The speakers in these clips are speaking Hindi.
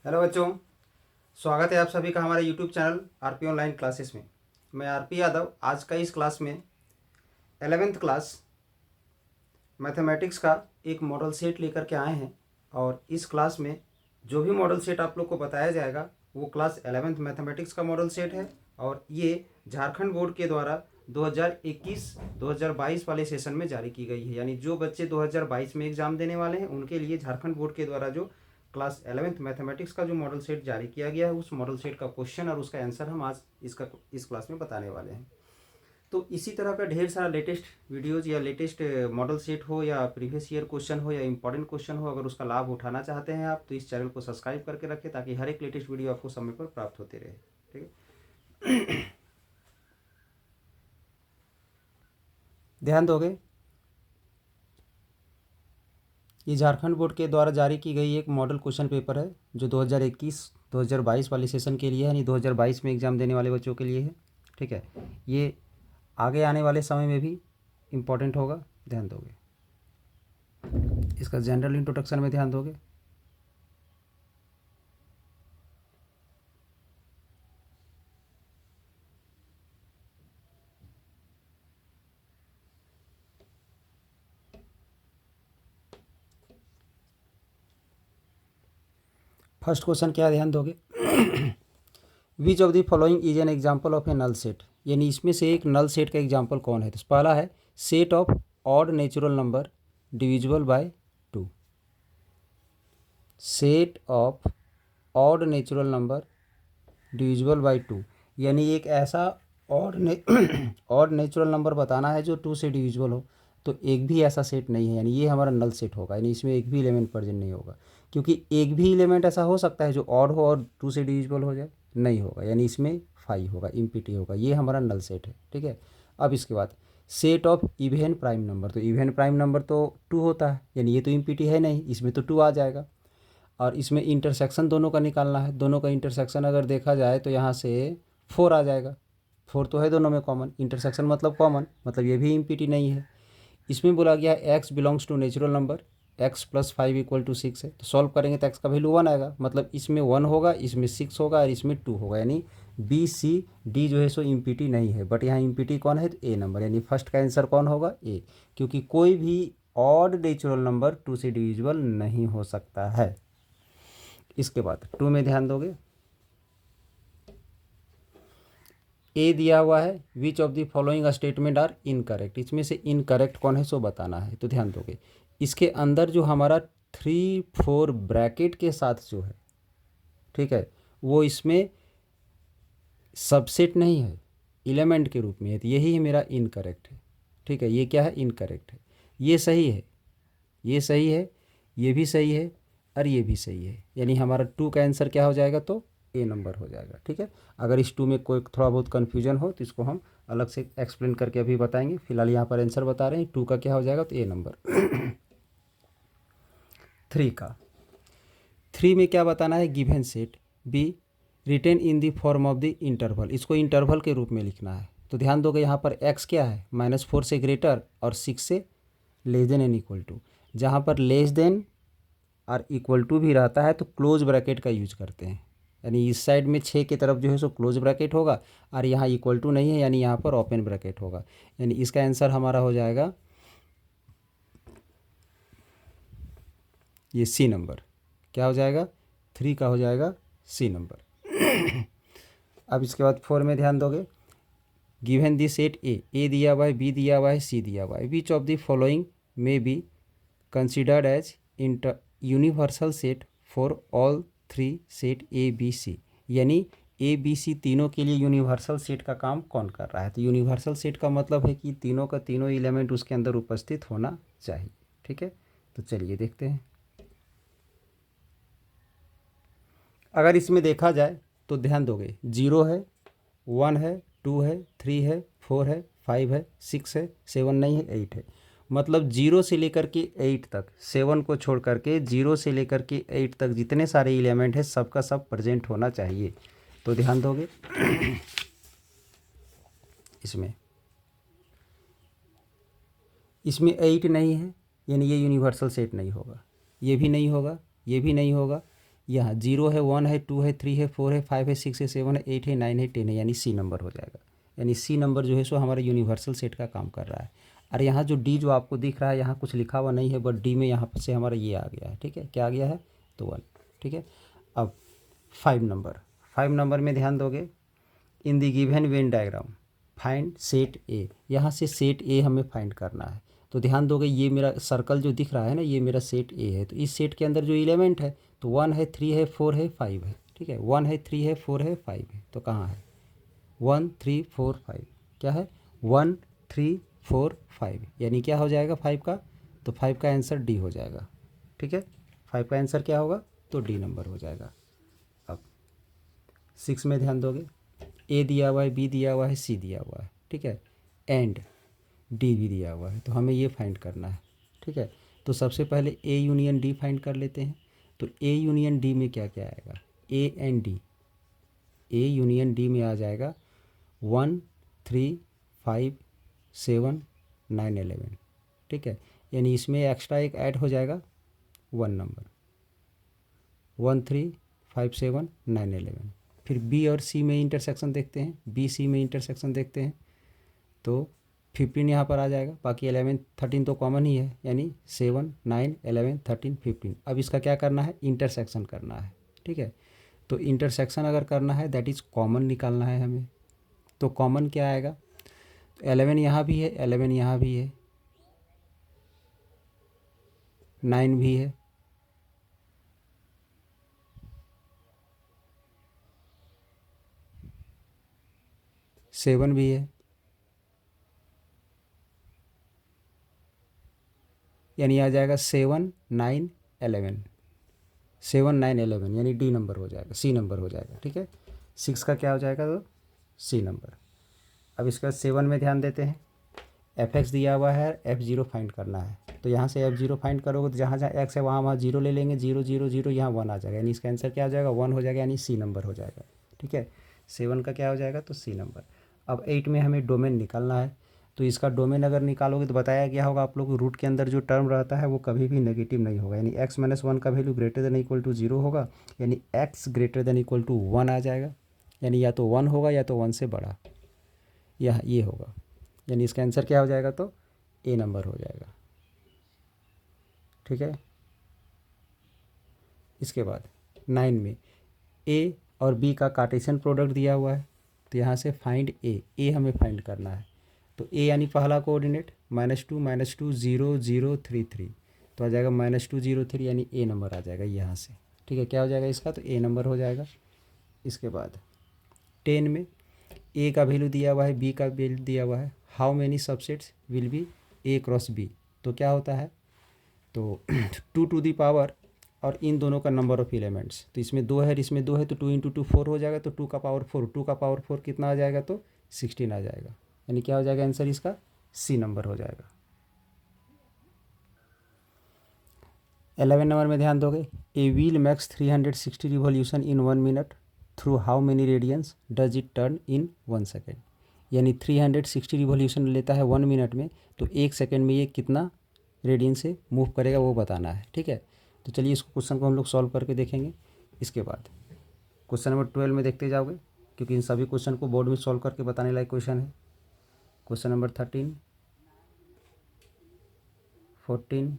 हेलो बच्चों, स्वागत है आप सभी का हमारे YouTube channel RP online classes में। मैं आरपी यादव आज का इस क्लास में 11th क्लास मैथमेटिक्स का एक मॉडल सेट लेकर के आए हैं। और इस क्लास में जो भी मॉडल सेट आप लोग को बताया जाएगा वो क्लास 11th मैथमेटिक्स का मॉडल सेट है। और ये झारखंड बोर्ड के द्वारा 2021-2022 वाले सेशन में जारी की गई है। यानी जो बच्चे 2022 में एग्ज़ाम देने वाले हैं उनके लिए झारखंड बोर्ड के द्वारा जो क्लास 11th मैथमेटिक्स का जो मॉडल सेट जारी किया गया है उस मॉडल सेट का क्वेश्चन और उसका आंसर हम आज इस क्लास में बताने वाले हैं। तो इसी तरह का ढेर सारा लेटेस्ट वीडियोज़ या लेटेस्ट मॉडल सेट हो या प्रीवियस ईयर क्वेश्चन हो या इंपॉर्टेंट क्वेश्चन हो, अगर उसका लाभ उठाना चाहते हैं आप तो इस चैनल को सब्सक्राइब करके रखें ताकि हर एक लेटेस्ट वीडियो आपको समय पर प्राप्त होते रहे। ठीक है, ध्यान दोगे। ये झारखंड बोर्ड के द्वारा जारी की गई एक मॉडल क्वेश्चन पेपर है जो 2021-2022 वाले सेशन के लिए है, यानी 2022 में एग्ज़ाम देने वाले बच्चों के लिए है। ठीक है, ये आगे आने वाले समय में भी इम्पोर्टेंट होगा, ध्यान दोगे। इसका जनरल इंट्रोडक्शन में ध्यान दोगे। फर्स्ट क्वेश्चन क्या ध्यान दोगे। Which of the following is an example of a null set, यानी इसमें से एक नल सेट का एग्जाम्पल कौन है। तो पहला है set of odd natural number divisible by 2। Set of odd natural number divisible by 2, यानी एक ऐसा ऑड नेचुरल नंबर बताना है जो 2 से डिविजिबल हो। तो एक भी ऐसा सेट नहीं है, यानी ये हमारा नल सेट होगा, यानी इसमें एक भी एलिमेंट प्रेजेंट नहीं होगा। क्योंकि एक भी एलिमेंट ऐसा हो सकता है जो ऑड हो और 2 से डिविजिबल हो जाए, नहीं होगा, यानी इसमें 5 होगा, इम्पीटी होगा। ये हमारा नल सेट है। ठीक है, अब इसके बाद set of even prime number, तो इवन प्राइम नंबर तो 2 होता है, यानी ये तो इम्पीटी है नहीं, इसमें तो 2 आ जाएगा। और इसमें इंटरसेक्शन दोनों का निकालना है। दोनों का इंटरसेक्शन अगर देखा जाए तो यहाँ से 4 आ जाएगा। 4 तो है दोनों में कॉमन, इंटरसेक्शन मतलब कॉमन, मतलब ये भी इम्पीटी नहीं है। इसमें बोला गया x belongs to natural number, x plus 5 equal to 6 है। तो सॉल्व करेंगे तो एक्स का वैल्यू 1 आएगा, मतलब इसमें 1 होगा, इसमें 6 होगा और इसमें 2 होगा। यानी बी सी डी जो है सो इम्पीटी नहीं है, बट यहाँ इम्पीटी कौन है, तो ए नंबर, यानी फर्स्ट का आंसर कौन होगा, ए। क्योंकि कोई भी ऑड नेचुरल नंबर 2 से डिविजिबल नहीं हो सकता है। इसके बाद 2 में ध्यान दोगे। ए दिया हुआ है which of the following statement are incorrect, इसमें से इनकरेक्ट कौन है सो बताना है। तो ध्यान दोगे इसके अंदर जो हमारा 3-4 ब्रैकेट के साथ जो है, ठीक है, वो इसमें सबसेट नहीं है, एलिमेंट के रूप में है। तो यही है मेरा इनकरेक्ट है। ठीक है, ये क्या है, इनकरेक्ट है। ये सही है, ये सही है, ये भी सही है और ये भी सही है, यानी हमारा 2 का आंसर क्या हो जाएगा, तो ए नंबर हो जाएगा। ठीक है, अगर इस 2 में कोई थोड़ा बहुत कन्फ्यूजन हो तो इसको हम अलग से एक्सप्लेन करके अभी बताएंगे। फिलहाल यहाँ पर आंसर बता रहे हैं, 2 का क्या हो जाएगा, तो ए नंबर। 3 का, 3 में क्या बताना है, given set be written in the form of the interval, इसको इंटरवल के रूप में लिखना है। तो ध्यान दोगे यहाँ पर एक्स क्या है, -4 से ग्रेटर और 6 से less than and equal to. जहाँ पर लेस देन और इक्वल टू भी रहता है तो क्लोज ब्रैकेट का यूज करते हैं, यानी इस साइड में 6 की तरफ जो है सो क्लोज ब्रैकेट होगा और यहाँ इक्वल टू नहीं है, यानी यहाँ पर ओपन ब्रैकेट होगा। यानी इसका आंसर हमारा हो जाएगा ये सी नंबर। क्या हो जाएगा, 3 का हो जाएगा सी नंबर। अब इसके बाद 4 में ध्यान दोगे, गिवन दी सेट ए दिया हुआ है, बी दिया हुआ है, सी दिया हुआ है। Which of the following may be considered as inter universal set for all 3 set A B C, यानी ए बी सी तीनों के लिए यूनिवर्सल सेट का काम कौन कर रहा है। तो यूनिवर्सल सेट का मतलब है कि तीनों का तीनों एलिमेंट उसके अंदर उपस्थित होना चाहिए। ठीक है, तो चलिए देखते हैं। अगर इसमें देखा जाए तो ध्यान दोगे 0 है, 1 है, 2 है, 3 है, 4 है, 5 है, 6 है, 7 नहीं है, 8 है। मतलब 0 से लेकर के 8 तक, 7 को छोड़ करके 0 से लेकर के 8 तक जितने सारे एलिमेंट हैं सबका सब प्रेजेंट होना चाहिए। तो ध्यान दोगे इसमें इसमें 8 नहीं है, यानी ये यूनिवर्सल सेट नहीं होगा। ये भी नहीं होगा, ये भी नहीं होगा, यहाँ 0 है, 1 है, 2 है, 3 है, 4 है, 5 है, 6 है, 7 है, 8 है, 9 है, 10 है, यानी सी नंबर हो जाएगा। यानी सी नंबर जो है सो हमारा यूनिवर्सल सेट का काम कर रहा है। और यहाँ जो डी जो आपको दिख रहा है, यहाँ कुछ लिखा हुआ नहीं है, बट डी में यहाँ से हमारा ये आ गया है। ठीक है, क्या आ गया है? तो 1। ठीक है, अब 5 नंबर में ध्यान दोगे, in the given Venn diagram find set A. यहाँ से सेट ए हमें फाइंड करना है। तो ध्यान दोगे, ये मेरा सर्कल जो दिख रहा है ना, ये मेरा सेट ए है। तो इस सेट के अंदर जो एलिमेंट है, तो 1 है, 3 है, 4 है, 5 है। ठीक है, 1 है, 3 है, 4 है, 5 है। तो कहाँ है? 1 3 4 5। क्या है? 1 3 4 5, यानी क्या हो जाएगा 5 का? तो 5 का आंसर डी हो जाएगा। ठीक है, 5 का आंसर क्या होगा? तो डी नंबर हो जाएगा। अब 6 में ध्यान दोगे, ए दिया हुआ है, बी दिया हुआ है, सी दिया हुआ है। ठीक है, एंड डी भी दिया हुआ है। तो हमें ये फाइंड करना है। ठीक है, तो सबसे पहले ए यूनियन डी फाइंड कर लेते हैं। तो ए यूनियन डी में क्या क्या आएगा? A and D. A union D में आ जाएगा 1 3 5 7 9 11। ठीक है, यानी इसमें एक्स्ट्रा एक ऐड हो जाएगा 1 नंबर, 1 3 5 7 9 11। फिर बी और सी में इंटरसेक्शन देखते हैं, बी सी में इंटरसेक्शन देखते हैं, तो 15 यहाँ पर आ जाएगा। बाकी 11 13 तो कॉमन ही है, यानी 7 9 11 13 15। अब इसका क्या करना है? इंटरसेक्शन करना है। ठीक है, तो इंटरसेक्शन अगर करना है, दैट इज़ कॉमन निकालना है हमें। तो कॉमन क्या आएगा? 11 यहाँ भी है, 11 यहाँ भी है, 9 भी है, 7 भी है, यानी आ जाएगा 7 9 11। 7 9 11 यानी डी नंबर हो जाएगा, सी नंबर हो जाएगा। ठीक है, 6 का क्या हो जाएगा? तो सी नंबर। अब इसका 7 में ध्यान देते हैं, एफ एक्स दिया हुआ है, F0 फाइंड करना है। तो यहाँ से F0 फाइंड करोगे तो जहाँ जहाँ एक्स है वहाँ वहाँ जीरो ले लेंगे, 0 0 0, यहाँ 1 आ जाएगा, यानी इसका आंसर क्या हो जाएगा? 1 हो जाएगा, यानी सी नंबर हो जाएगा। ठीक है, 7 का क्या हो जाएगा? तो सी नंबर। अब 8 में हमें डोमेन निकालना है। तो इसका डोमेन अगर निकालोगे तो बताया गया होगा आप लोग को, रूट के अंदर जो टर्म रहता है वो कभी भी नेगेटिव नहीं होगा, यानी x-1 का value greater than equal to 0 होगा, यानी x greater than equal to 1 आ जाएगा, यानी या तो 1 होगा या तो 1 से बड़ा, या ये होगा, यानी इसका आंसर क्या हो जाएगा? तो ए नंबर हो जाएगा। ठीक है, इसके बाद 9 में ए और बी का कार्टेशियन प्रोडक्ट दिया हुआ है। तो यहाँ से फाइंड ए हमें फाइंड करना है। तो ए यानी पहला कोऑर्डिनेट -2 0 0 3 3, तो आ जाएगा -2 0 3, यानी ए नंबर आ जाएगा यहाँ से। ठीक है, क्या हो जाएगा इसका? तो ए नंबर हो जाएगा। इसके बाद 10 में ए का वैल्यू दिया हुआ है, बी का वैल्यू दिया हुआ है, how many subsets will be A cross B. तो क्या होता है? तो 2 टू दी पावर और इन दोनों का नंबर ऑफ एलिमेंट्स, तो इसमें 2 है, इसमें 2 है, तो 2 × 2 4 हो जाएगा। तो 2 का पावर 4, 2 का पावर 4 कितना आ जाएगा? तो 16 आ जाएगा, यानी क्या हो जाएगा आंसर इसका? सी नंबर हो जाएगा। 11 नंबर में ध्यान दोगे, a wheel makes 360 revolution in 1 minute through how many radians does it turn in 1 second. यानी 360 रिवॉल्यूशन लेता है 1 मिनट में, तो 1 सेकेंड में ये कितना रेडियन से मूव करेगा वो बताना है। ठीक है, तो चलिए इस क्वेश्चन को हम लोग सॉल्व करके देखेंगे। इसके बाद क्वेश्चन नंबर 12 में देखते जाओगे, क्योंकि इन सभी क्वेश्चन को बोर्ड में सॉल्व करके बताने लायक क्वेश्चन है। क्वेश्चन नंबर 13 14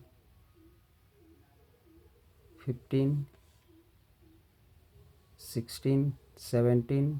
15 16 17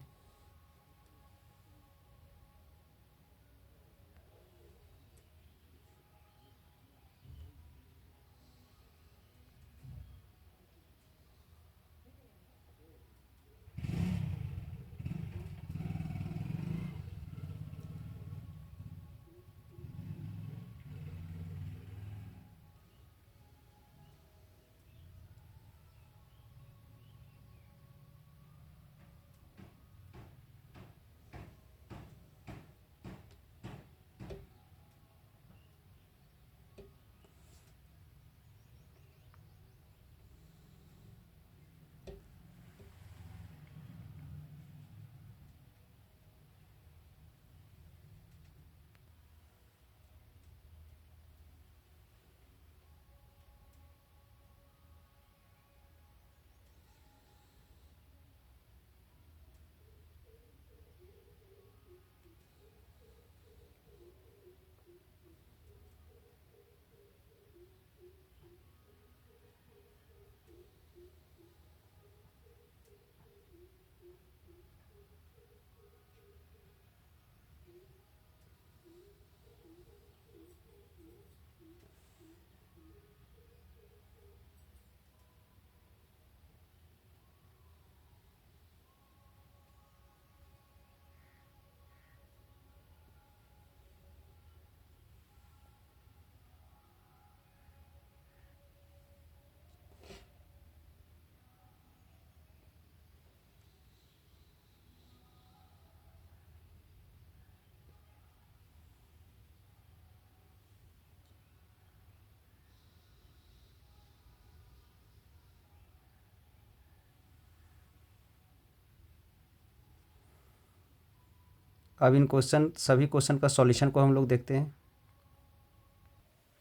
अब इन क्वेश्चन सभी क्वेश्चन का सॉल्यूशन को हम लोग देखते हैं।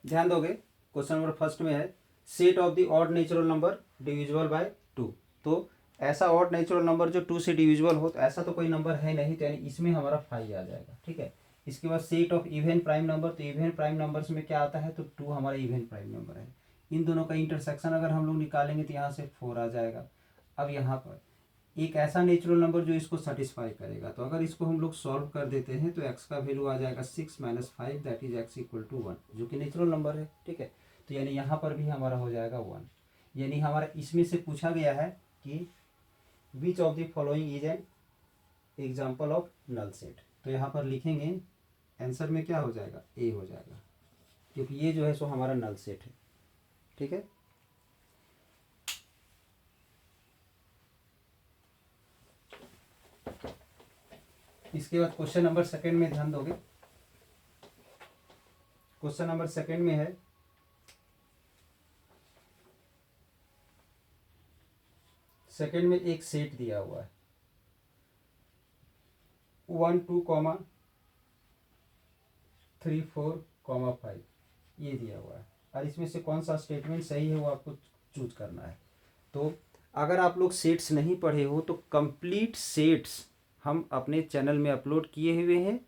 ध्यान दोगे, क्वेश्चन नंबर फर्स्ट में है set of the odd natural number divisible by 2। तो ऐसा ऑड नेचुरल नंबर जो 2 से डिविजिबल हो, तो ऐसा तो कोई नंबर है नहीं, तो यानी इसमें हमारा 5 आ जाएगा। ठीक है, इसके बाद set of even prime number, तो इवन प्राइम नंबर्स में क्या आता है, तो 2 हमारा इवन प्राइम नंबर है। इन दोनों का इंटरसेक्शन अगर हम लोग निकालेंगे तो यहाँ से 4 आ जाएगा। अब यहाँ पर एक ऐसा नेचुरल नंबर जो इसको सेटिस्फाई करेगा, तो अगर इसको हम लोग सॉल्व कर देते हैं तो x का वैल्यू आ जाएगा 6 - 5 दैट इज x = 1, जो कि नेचुरल नंबर है। ठीक है, तो यानी यहाँ पर भी हमारा हो जाएगा 1। यानी हमारा इसमें से पूछा गया है कि which of the following is an example of null set. तो यहाँ पर लिखेंगे आंसर में क्या हो जाएगा, ए हो जाएगा, क्योंकि ये जो है सो हमारा नल सेट है। ठीक है, इसके बाद क्वेश्चन नंबर सेकंड में ध्यान दोगे। क्वेश्चन नंबर सेकंड में है सेकंड में एक सेट दिया हुआ है 1 2 3 4 5, ये दिया हुआ है, और इसमें से कौन सा स्टेटमेंट सही है वो आपको चूज करना है। तो अगर आप लोग सेट्स नहीं पढ़े हो तो कंप्लीट सेट्स हम अपने चैनल में अपलोड किए हुए हैं,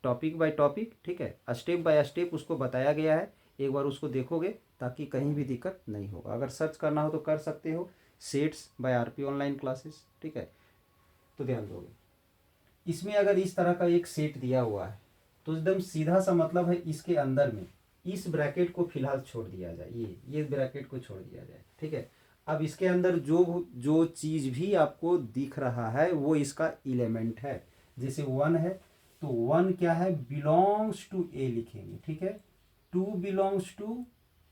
टॉपिक बाय टॉपिक। ठीक है, स्टेप बाय स्टेप उसको बताया गया है, एक बार उसको देखोगे ताकि कहीं भी दिक्कत नहीं होगा। अगर सर्च करना हो तो कर सकते हो, sets by RP online classes. ठीक है, तो ध्यान दोगे, इसमें अगर इस तरह का एक सेट दिया हुआ है तो एकदम सीधा सा मतलब है इसके अंदर में इस ब्रैकेट को फिलहाल छोड़ दिया जाए, ये ब्रैकेट को छोड़ दिया जाए। ठीक है, अब इसके अंदर जो जो चीज़ भी आपको दिख रहा है वो इसका एलिमेंट है। जैसे 1 है तो 1 क्या है, बिलोंग्स टू ए लिखेंगे। ठीक है, 2 बिलोंग्स टू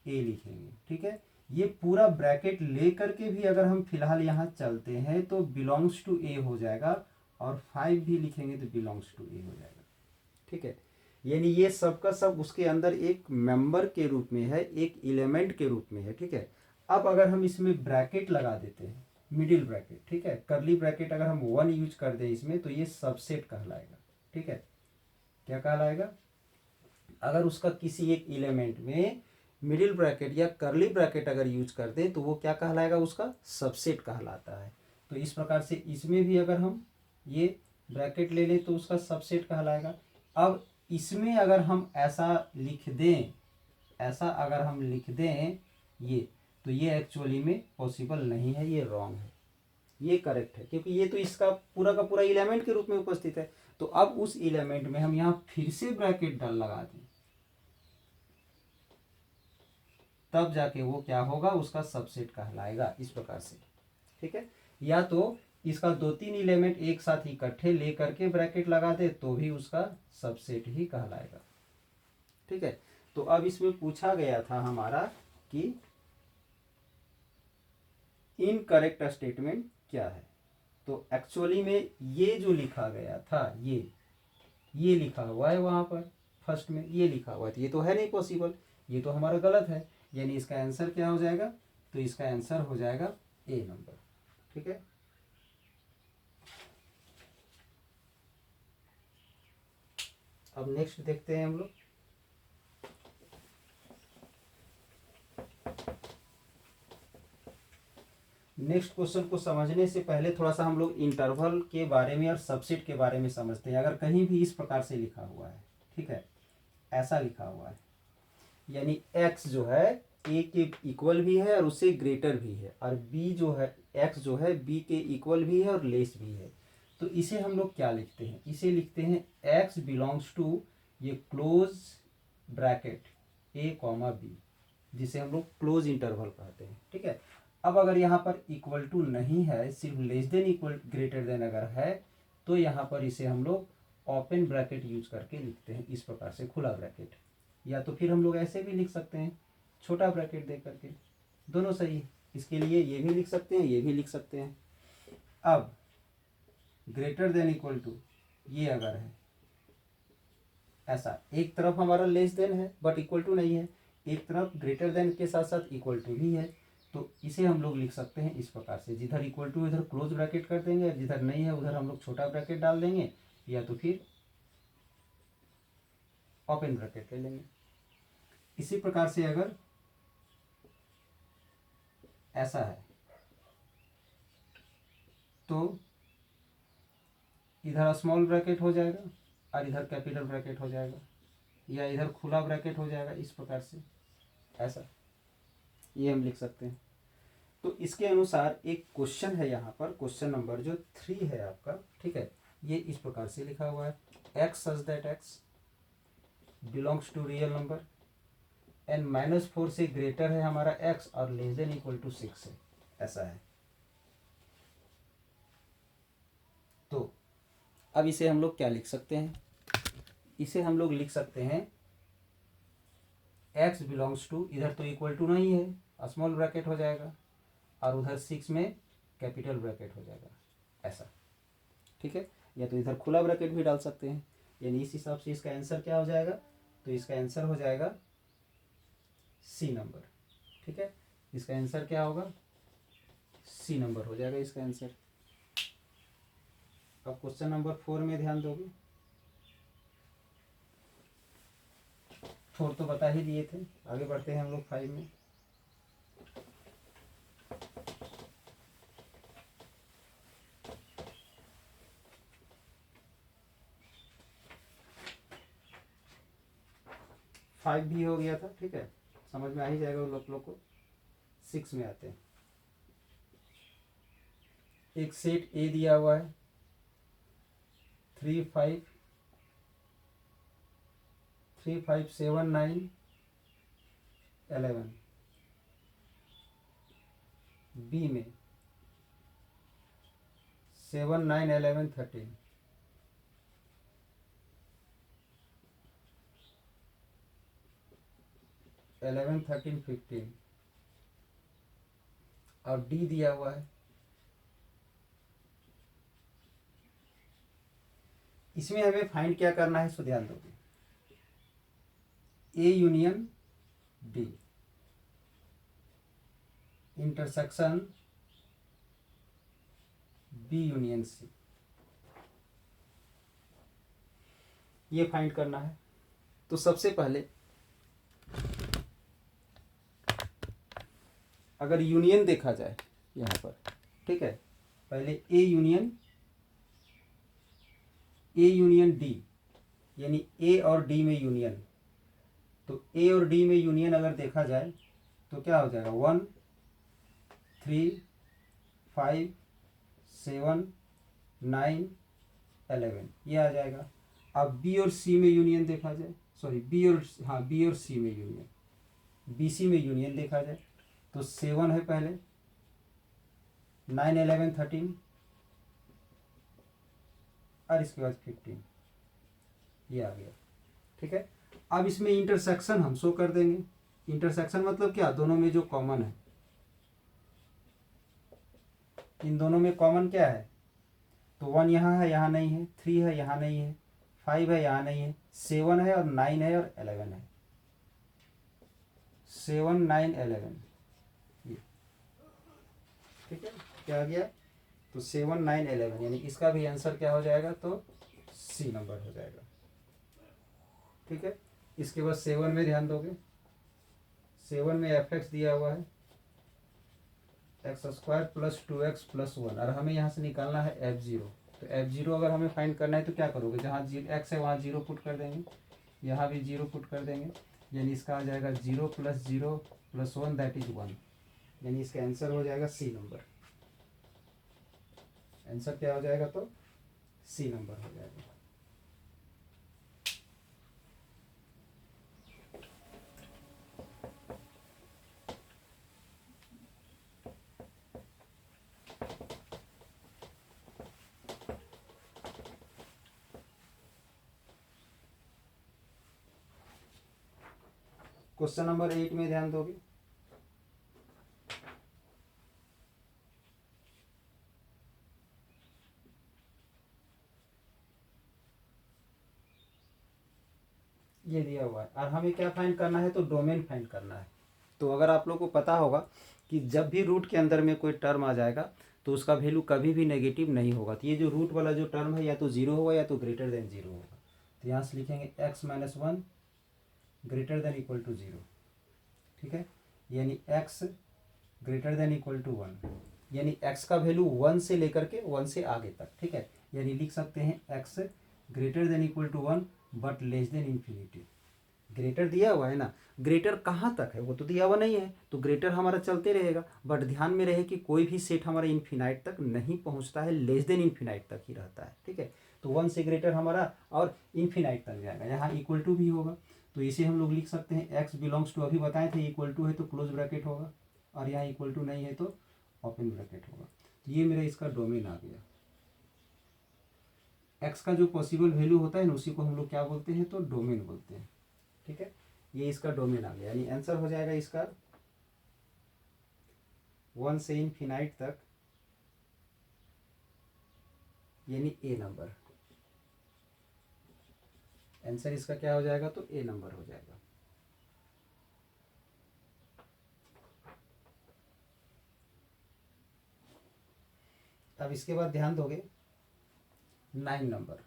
ए लिखेंगे। ठीक है, ये पूरा ब्रैकेट ले करके भी अगर हम फिलहाल यहाँ चलते हैं तो बिलोंग्स टू ए हो जाएगा, और 5 भी लिखेंगे तो बिलोंग्स टू ए हो जाएगा। ठीक है, यानी ये सब का सब उसके अंदर एक मेंबर के रूप में है, एक एलिमेंट के रूप में है। ठीक है, अब अगर हम इसमें ब्रैकेट लगा देते हैं, मिडिल ब्रैकेट, ठीक है, करली ब्रैकेट अगर हम 1 यूज कर दें इसमें, तो ये सबसेट कहलाएगा। ठीक है, क्या कहलाएगा, अगर उसका किसी एक एलिमेंट में मिडिल ब्रैकेट या करली ब्रैकेट अगर यूज कर दें तो वो क्या कहलाएगा, उसका सबसेट कहलाता है। तो इस प्रकार से इसमें भी अगर हम ये ब्रैकेट ले लें तो उसका सबसेट कहलाएगा। अब इसमें अगर हम ऐसा लिख दें, ऐसा अगर हम लिख दें ये, तो ये एक्चुअली में पॉसिबल नहीं है, ये रॉन्ग है, ये करेक्ट है, क्योंकि ये तो इसका पूरा का पूरा एलिमेंट के रूप में उपस्थित है। तो अब उस एलिमेंट में हम यहाँ फिर से ब्रैकेट लगा दें, तब जाके वो क्या होगा, उसका सबसेट कहलाएगा, इस प्रकार से। ठीक है, या तो इसका 2-3 एलिमेंट एक साथ इकट्ठे लेकर के ब्रैकेट लगा दे तो भी उसका सबसेट ही कहलाएगा। ठीक है, तो अब इसमें पूछा गया था हमारा कि इनकरेक्ट स्टेटमेंट क्या है। तो एक्चुअली में ये जो लिखा गया था, ये लिखा हुआ है वहां पर फर्स्ट में, ये लिखा हुआ है, तो ये तो है नहीं पॉसिबल, ये तो हमारा गलत है। यानी इसका आंसर क्या हो जाएगा, तो इसका आंसर हो जाएगा ए नंबर। ठीक है, अब नेक्स्ट देखते हैं हम लोग। नेक्स्ट क्वेश्चन को समझने से पहले थोड़ा सा हम लोग इंटरवल के बारे में और सबसेट के बारे में समझते हैं। अगर कहीं भी इस प्रकार से लिखा हुआ है, ठीक है, ऐसा लिखा हुआ है, यानी x जो है a के इक्वल भी है और उससे ग्रेटर भी है, और b जो है, x जो है b के इक्वल भी है और लेस भी है, तो इसे हम लोग क्या लिखते हैं, इसे लिखते हैं x बिलोंग्स टू ये क्लोज ब्रैकेट a, b, जिसे हम लोग क्लोज इंटरवल कहते हैं। ठीक है, अब अगर यहाँ पर इक्वल टू नहीं है, सिर्फ less than equal greater than अगर है, तो यहाँ पर इसे हम लोग ओपन ब्रैकेट यूज करके लिखते हैं, इस प्रकार से खुला ब्रैकेट, या तो फिर हम लोग ऐसे भी लिख सकते हैं छोटा ब्रैकेट दे करके, दोनों सही है। इसके लिए ये भी लिख सकते हैं, ये भी लिख सकते हैं। अब ग्रेटर देन इक्वल टू ये अगर है ऐसा, एक तरफ हमारा लेस देन है बट इक्वल टू नहीं है, एक तरफ ग्रेटर देन के साथ साथ इक्वल टू भी है, तो इसे हम लोग लिख सकते हैं इस प्रकार से, जिधर इक्वल टू इधर क्लोज ब्रैकेट कर देंगे, जिधर नहीं है उधर हम लोग छोटा ब्रैकेट डाल देंगे, या तो फिर ओपन ब्रैकेट ले लेंगे। इसी प्रकार से अगर ऐसा है तो इधर स्मॉल ब्रैकेट हो जाएगा और इधर कैपिटल ब्रैकेट हो जाएगा, या इधर खुला ब्रैकेट हो जाएगा। इस प्रकार से ऐसा ये हम लिख सकते हैं। तो इसके अनुसार एक क्वेश्चन है यहाँ पर, क्वेश्चन नंबर जो 3 है आपका, ठीक है, ये इस प्रकार से लिखा हुआ है, x such that x belongs to real number and -4 से ग्रेटर है हमारा x और लेस देन इक्वल टू 6 है, ऐसा है। तो अब इसे हम लोग क्या लिख सकते हैं, इसे हम लोग लिख सकते हैं x बिलोंग्स टू, इधर तो इक्वल टू नहीं है, स्मॉल ब्रैकेट हो जाएगा, और उधर 6 में कैपिटल ब्रैकेट हो जाएगा, ऐसा, ठीक है। या तो इधर खुला ब्रैकेट भी डाल सकते हैं, यानी इस हिसाब से इसका आंसर क्या हो जाएगा, तो इसका आंसर हो जाएगा सी नंबर, ठीक है। इसका आंसर क्या होगा, सी नंबर हो जाएगा इसका आंसर। अब क्वेश्चन नंबर 4 में ध्यान दोगे, 4 तो बता ही दिए थे, आगे बढ़ते हैं हम लोग 5 में। फाइव भी हो गया था, ठीक है, समझ में आ ही जाएगा उन लोग को। 6 में आते हैं। एक सेट ए दिया हुआ है 3 5 3 5 7 9 11, बी में 7 9 11 13, इलेवन 13 15, और डी दिया हुआ है। इसमें हमें फाइंड क्या करना है, सो ध्यान दोगे, A union B intersection B union C, ये फाइंड करना है। तो सबसे पहले अगर यूनियन देखा जाए यहाँ पर, ठीक है, पहले ए यूनियन डी, यानी ए और डी में यूनियन। तो ए और डी में यूनियन अगर देखा जाए तो क्या हो जाएगा, 1 3 5 7 9 11, ये आ जाएगा। अब बी और सी में यूनियन देखा जाए, सॉरी बी और सी में यूनियन, बी सी में यूनियन देखा जाए तो 7 है पहले, 9 11 13, और इसके बाद 15, ये आ गया, ठीक है। अब इसमें इंटरसेक्शन हम शो कर देंगे। इंटरसेक्शन मतलब क्या, दोनों में जो कॉमन है, इन दोनों में कॉमन क्या है, तो 1 यहाँ है, यहाँ नहीं है, 3 है, यहाँ नहीं है, 5 है, यहाँ नहीं है, 7 है और 9 है और 11 है, 7 9 11, ये ठीक है, क्या आ गया, तो 7 9 11, यानी इसका भी आंसर क्या हो जाएगा, तो सी नंबर हो जाएगा, ठीक है। इसके बाद 7 में ध्यान दोगे, 7 में एफ एक्स दिया हुआ है x² प्लस 2x प्लस 1, और हमें यहाँ से निकालना है f0। तो f0 अगर हमें फाइंड करना है तो क्या करोगे, जहाँ x है वहाँ 0 पुट कर देंगे, यहाँ भी 0 पुट कर देंगे, यानी इसका आ जाएगा 0 प्लस 0 प्लस 1 दैट इज 1, यानी इसका आंसर हो जाएगा सी नंबर। आंसर क्या हो जाएगा, तो सी नंबर हो जाएगा। क्वेश्चन नंबर 8 में ध्यान दोगे, ये दिया हुआ है और हमें क्या फाइंड करना है, तो डोमेन फाइंड करना है। तो अगर आप लोग को पता होगा कि जब भी रूट के अंदर में कोई टर्म आ जाएगा तो उसका वैल्यू कभी भी नेगेटिव नहीं होगा। तो ये जो रूट वाला जो टर्म है या तो 0 होगा या तो ग्रेटर देन 0 होगा। तो यहाँ से लिखेंगे x-1 greater than equal to 0, ठीक है, यानी x greater than equal to 1, यानी x का वैल्यू 1 से लेकर के 1 से आगे तक, ठीक है, यानी लिख सकते हैं x greater than equal to 1 but less than infinity. Greater दिया हुआ है ना, ग्रेटर कहाँ तक है वो तो दिया हुआ नहीं है, तो ग्रेटर हमारा चलते रहेगा, बट ध्यान में रहे कि कोई भी सेट हमारा इन्फिनाइट तक नहीं पहुँचता है, लेस देन इन्फिनाइट तक ही रहता है, ठीक है। तो 1 से ग्रेटर हमारा और इन्फिनाइट तक जाएगा, यहाँ इक्वल टू भी होगा, तो इसे हम लोग लिख सकते हैं x बिलोंग्स टू, अभी बताए थे इक्वल टू है तो क्लोज ब्रैकेट होगा, और यहाँ इक्वल टू नहीं है तो ओपन ब्रैकेट होगा। तो ये मेरा इसका डोमेन आ गया। x का जो पॉसिबल वैल्यू होता है ना उसी को हम लोग क्या बोलते हैं, तो डोमेन बोलते हैं, ठीक है। ये इसका डोमेन आ गया, यानी आंसर हो जाएगा इसका 1 से इनफिनाइट तक, यानी ए नंबर। आंसर इसका क्या हो जाएगा, तो ए नंबर हो जाएगा। अब इसके बाद ध्यान दोगे 9 नंबर,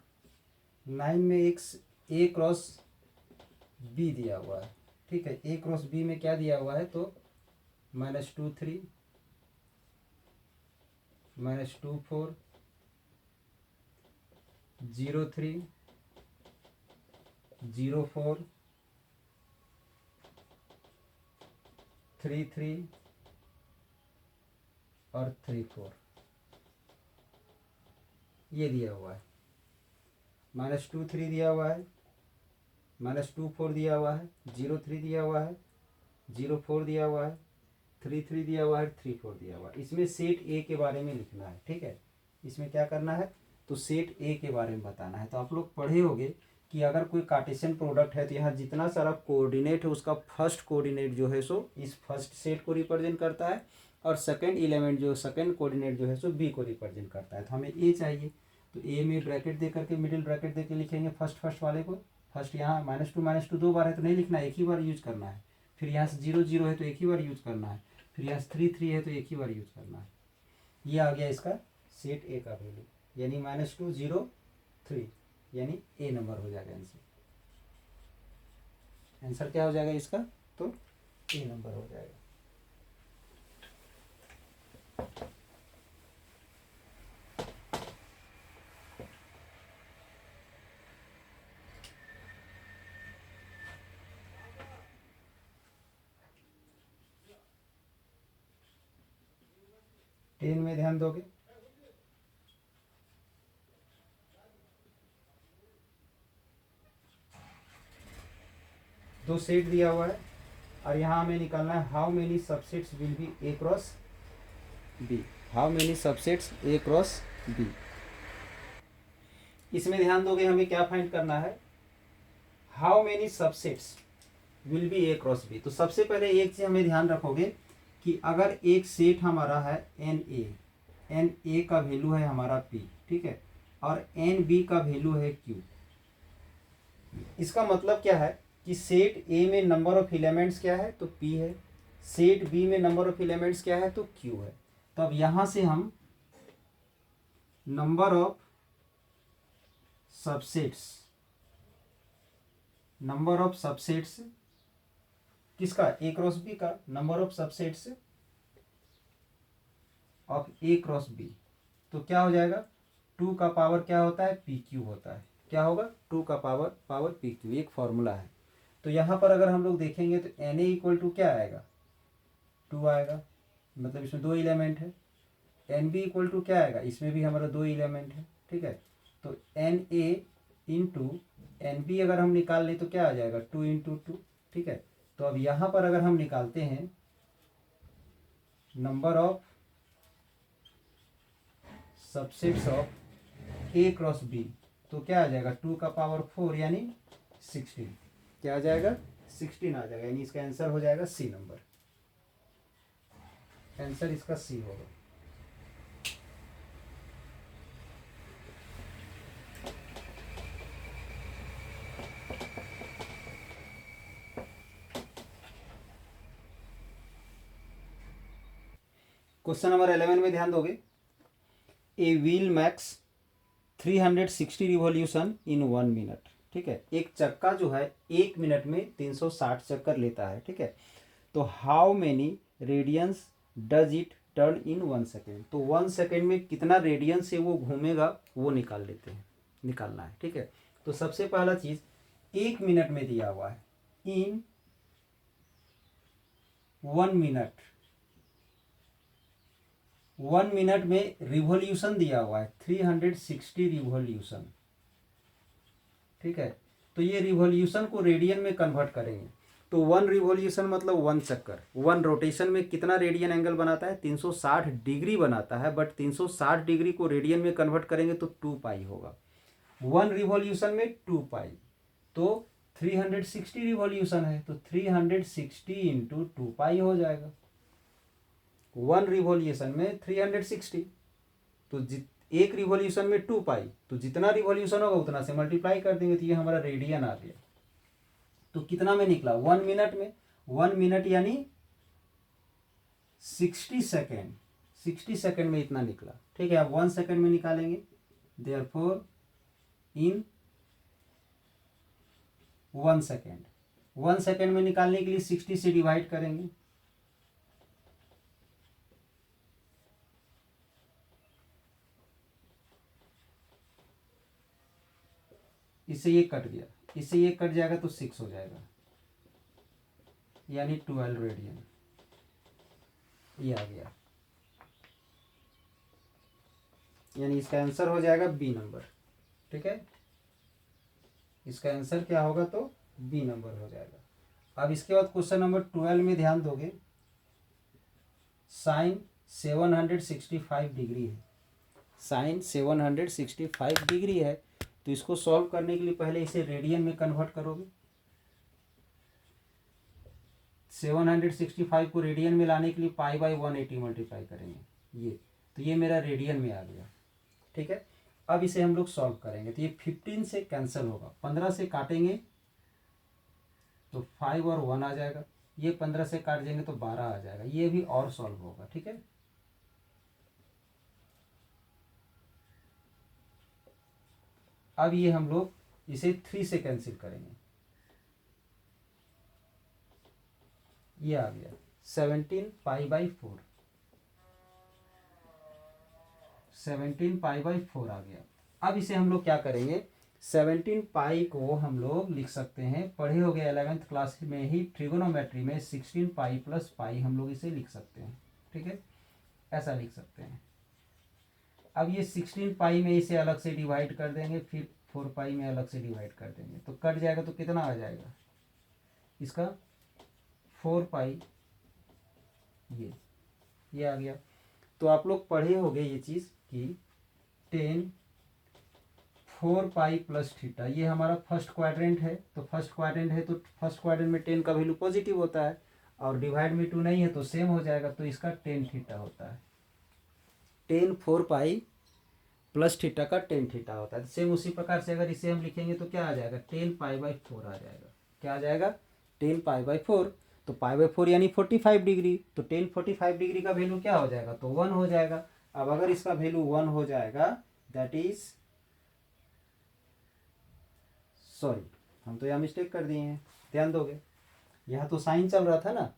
9 में एक ए क्रॉस बी दिया हुआ है, ठीक है। ए क्रॉस बी में क्या दिया हुआ है, तो -2 3 -2 4 0 3 0 4 3 3 और 3 4, ये दिया हुआ है। -2 3 दिया हुआ है, -2 4 दिया हुआ है, 0 3 दिया हुआ है, 0 4 दिया हुआ है, 3 3 दिया हुआ है, 3 4 दिया हुआ है। इसमें सेट ए के बारे में लिखना है, ठीक है। इसमें क्या करना है, तो सेट ए के बारे में बताना है। तो आप लोग पढ़े होंगे कि अगर कोई कार्टेशियन प्रोडक्ट है तो यहाँ जितना सारा कोऑर्डिनेट है उसका फर्स्ट कोऑर्डिनेट जो है सो इस फर्स्ट सेट को रिप्रेजेंट करता है, और सेकंड एलिमेंट जो सेकंड कोऑर्डिनेट जो है सो बी को रिप्रेजेंट करता है। तो हमें ए चाहिए, तो ए में ब्रैकेट दे करके मिडिल ब्रैकेट दे के लिखेंगे फर्स्ट वाले को। फर्स्ट यहाँ -2 दो बार है तो नहीं लिखना है, एक ही बार यूज करना है। फिर यहाँ से 0 0 है तो एक ही बार यूज करना है। फिर यहाँ से 3 3 है तो एक ही बार यूज करना है। ये आ गया इसका सेट ए का वैल्यू, यानी -2 0 3, यानी ए नंबर हो जाएगा आंसर। आंसर क्या हो जाएगा इसका, तो ए नंबर हो जाएगा। टेन में ध्यान दोगे, दो सेट दिया हुआ है और यहाँ हमें निकालना है how many subsets will be A cross B, how many subsets A cross B. इसमें ध्यान दोगे हमें क्या फाइंड करना है, how many subsets will be A cross B. तो सबसे पहले एक चीज हमें ध्यान रखोगे कि अगर एक सेट हमारा है एन ए का वैल्यू है हमारा पी, ठीक है, और एन बी का वैल्यू है क्यू। इसका मतलब क्या है कि सेट ए में नंबर ऑफ एलिमेंट्स क्या है, तो पी है। सेट बी में नंबर ऑफ एलिमेंट्स क्या है, तो क्यू है। तो अब यहां से हम नंबर ऑफ सबसेट्स किसका, ए क्रॉस बी का, number of subsets of A cross B. तो क्या हो जाएगा, 2 का पावर क्या होता है, पी क्यू होता है। क्या होगा, 2 का पावर पी क्यू, एक फॉर्मूला है। तो यहाँ पर अगर हम लोग देखेंगे तो एन ए इक्वल टू क्या आएगा, 2 आएगा, मतलब इसमें 2 एलिमेंट है। एन बी इक्वल टू क्या आएगा, इसमें भी हमारा 2 एलिमेंट है, ठीक है। तो N A into N B अगर हम निकाल लें तो क्या आ जाएगा, 2 इंटू 2, ठीक है। तो अब यहाँ पर अगर हम निकालते हैं number of subsets of A cross B, तो क्या आ जाएगा, 2 का पावर 4 यानी 16। क्या आ जाएगा, 16 आ जाएगा, यानी इसका आंसर हो जाएगा सी नंबर। आंसर इसका सी होगा। क्वेश्चन नंबर 11 में ध्यान दोगे, a wheel makes 360 revolution in 1 minute. ठीक है। एक चक्का जो है 1 मिनट में 360 चक्कर लेता है, ठीक है। तो how many radians does it turn in 1 second, तो 1 सेकेंड में कितना रेडियंस से वो घूमेगा वो निकाल लेते हैं, निकालना है, ठीक है। तो सबसे पहला चीज़ 1 मिनट में दिया हुआ है, इन 1 मिनट, 1 मिनट में रिवॉल्यूशन दिया हुआ है 360 रिवॉल्यूशन, ठीक है। तो ये रिवॉल्यूशन को रेडियन में कन्वर्ट करेंगे, तो 1 रिवॉल्यूशन मतलब 1 चक्कर, 1 रोटेशन में कितना रेडियन एंगल बनाता है, 360 डिग्री बनाता है, बट 360 डिग्री को रेडियन में कन्वर्ट करेंगे तो 2 पाई होगा। 1 रिवॉल्यूशन में 2 पाई, तो 360 रिवॉल्यूशन है, तो 360 इंटू 2 पाई हो जाएगा। 1 रिवॉल्यूशन में 360, तो एक रिवॉल्यूशन में 2 पाई, तो जितना रिवॉल्यूशन होगा उतना से मल्टीप्लाई कर देंगे, तो ये हमारा रेडियन आ गया। तो कितना में निकला, 1 मिनट में, 1 मिनट यानी 60 सेकेंड, 60 सेकेंड में इतना निकला, ठीक है। अब 1 सेकेंड में निकालेंगे, देयरफॉर इन 1 सेकेंड, 1 सेकेंड में निकालने के लिए 60 से डिवाइड करेंगे, इससे ये कट गया, इससे ये कट जाएगा तो 6 हो जाएगा, यानी 12 रेडियन, ये आ गया, यानी इसका आंसर हो जाएगा बी नंबर, ठीक है। इसका आंसर क्या होगा, तो बी नंबर हो जाएगा। अब इसके बाद क्वेश्चन नंबर 12 में ध्यान दोगे, साइन 765 डिग्री है, साइन 765 डिग्री है, तो इसको सॉल्व करने के लिए पहले इसे रेडियन में कन्वर्ट करोगे, 765 को रेडियन में लाने के लिए पाई बाई 180 मल्टीप्लाई करेंगे, ये, तो ये मेरा रेडियन में आ गया, ठीक है। अब इसे हम लोग सॉल्व करेंगे, तो ये 15 से कैंसिल होगा, 15 से काटेंगे तो 5 और 1 आ जाएगा, ये 15 से काट देंगे तो 12 आ जाएगा, ये भी और सॉल्व होगा, ठीक है। अब ये हम लोग इसे 3 से कैंसिल करेंगे, ये आ गया 17 पाई बाई 4, 17 पाई बाई 4 आ गया। अब इसे हम लोग क्या करेंगे, 17 पाई को हम लोग लिख सकते हैं, पढ़े हो गए 11th क्लास में ही ट्रिगोनोमेट्री में 16 पाई प्लस पाई हम लोग इसे लिख सकते हैं, ठीक है, ऐसा लिख सकते हैं। अब ये 16 पाई में इसे अलग से डिवाइड कर देंगे, फिर 4 पाई में अलग से डिवाइड कर देंगे, तो कट जाएगा, तो कितना आ जाएगा इसका, 4 पाई, ये आ गया। तो आप लोग पढ़े होंगे ये चीज़ कि 10 4 पाई प्लस थीटा, ये हमारा फर्स्ट क्वाड्रेंट है, तो फर्स्ट क्वाड्रेंट है तो फर्स्ट क्वाड्रेंट में 10 का वैल्यू पॉजिटिव होता है, और डिवाइड में 2 नहीं है तो सेम हो जाएगा, तो इसका 10 थीटा होता है, 10 4 पाई प्लस थीटा का 10 थीटा होता है। सेम उसी प्रकार से अगर इसे हम लिखेंगे तो क्या आ जाएगा, 10 पाई बाई 4 आ जाएगा, क्या आ जाएगा, 10 पाई बाई 4, तो पाई बाई 4 यानी 45 डिग्री, तो 10 45 डिग्री का वैल्यू क्या हो जाएगा, तो 1 हो जाएगा। अब अगर इसका वैल्यू 1 हो जाएगा, दैट इज, सॉरी हम तो यहाँ मिस्टेक कर दिए हैं, ध्यान दोगे, यहाँ तो साइन चल रहा था ना,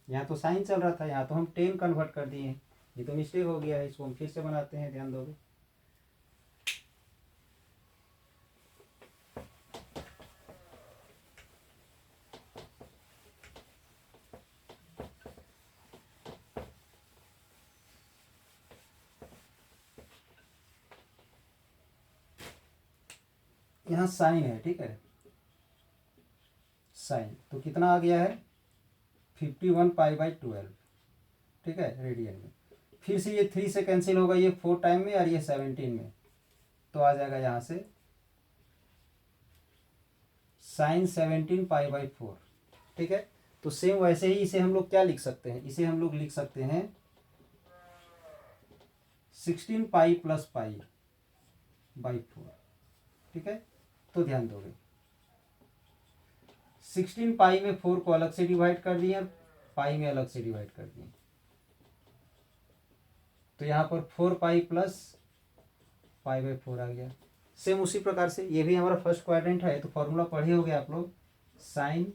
यहाँ तो साइन चल रहा था, यहाँ तो हम 10 कन्वर्ट कर दिए हैं, ये तो मिस्टेक हो गया है, इसको हम फिर से बनाते हैं, ध्यान दोगे। यहाँ साइन है, ठीक है, साइन तो कितना आ गया है, 51 पाई बाई 12, ठीक है, रेडियन में। फिर से ये 3 से कैंसिल होगा, ये 4 टाइम में और ये 17 में, तो आ जाएगा यहाँ से साइन 17 पाई बाई 4, ठीक है। तो सेम वैसे ही इसे हम लोग क्या लिख सकते हैं, इसे हम लोग लिख सकते हैं 16 पाई प्लस पाई बाई 4, ठीक है। तो ध्यान दोगे 16 पाई में 4 को अलग से डिवाइड कर दिए, पाई में अलग से डिवाइड कर दिए, तो यहाँ पर 4 पाई प्लस पाई बाई 4 आ गया, सेम उसी प्रकार से ये भी हमारा फर्स्ट क्वाड्रेंट है, तो फॉर्मूला पढ़े होगे आप लोग। साइन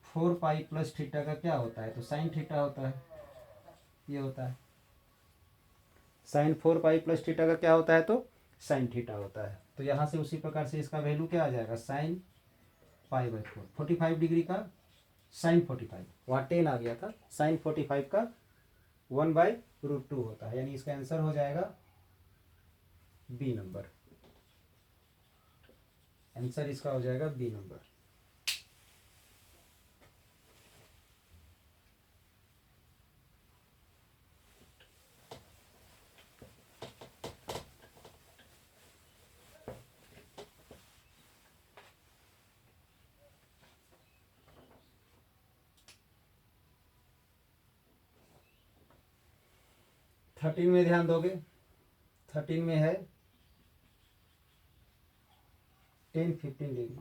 4 पाई प्लस थीटा का क्या होता है, तो साइन थीटा होता है, ये होता है साइन 4 पाई प्लस थीटा का क्या होता है, तो साइन थीटा होता है। तो यहाँ से उसी प्रकार से इसका वैल्यू क्या आ जाएगा, साइन पाई बाई 4, 45 डिग्री का साइन 45, वहाँ 10 आ गया था, साइन 45 का 1/√2 होता है, यानी इसका आंसर हो जाएगा बी नंबर। आंसर इसका हो जाएगा बी नंबर। थर्टीन में ध्यान दोगे, 13 में है 10-15 degree,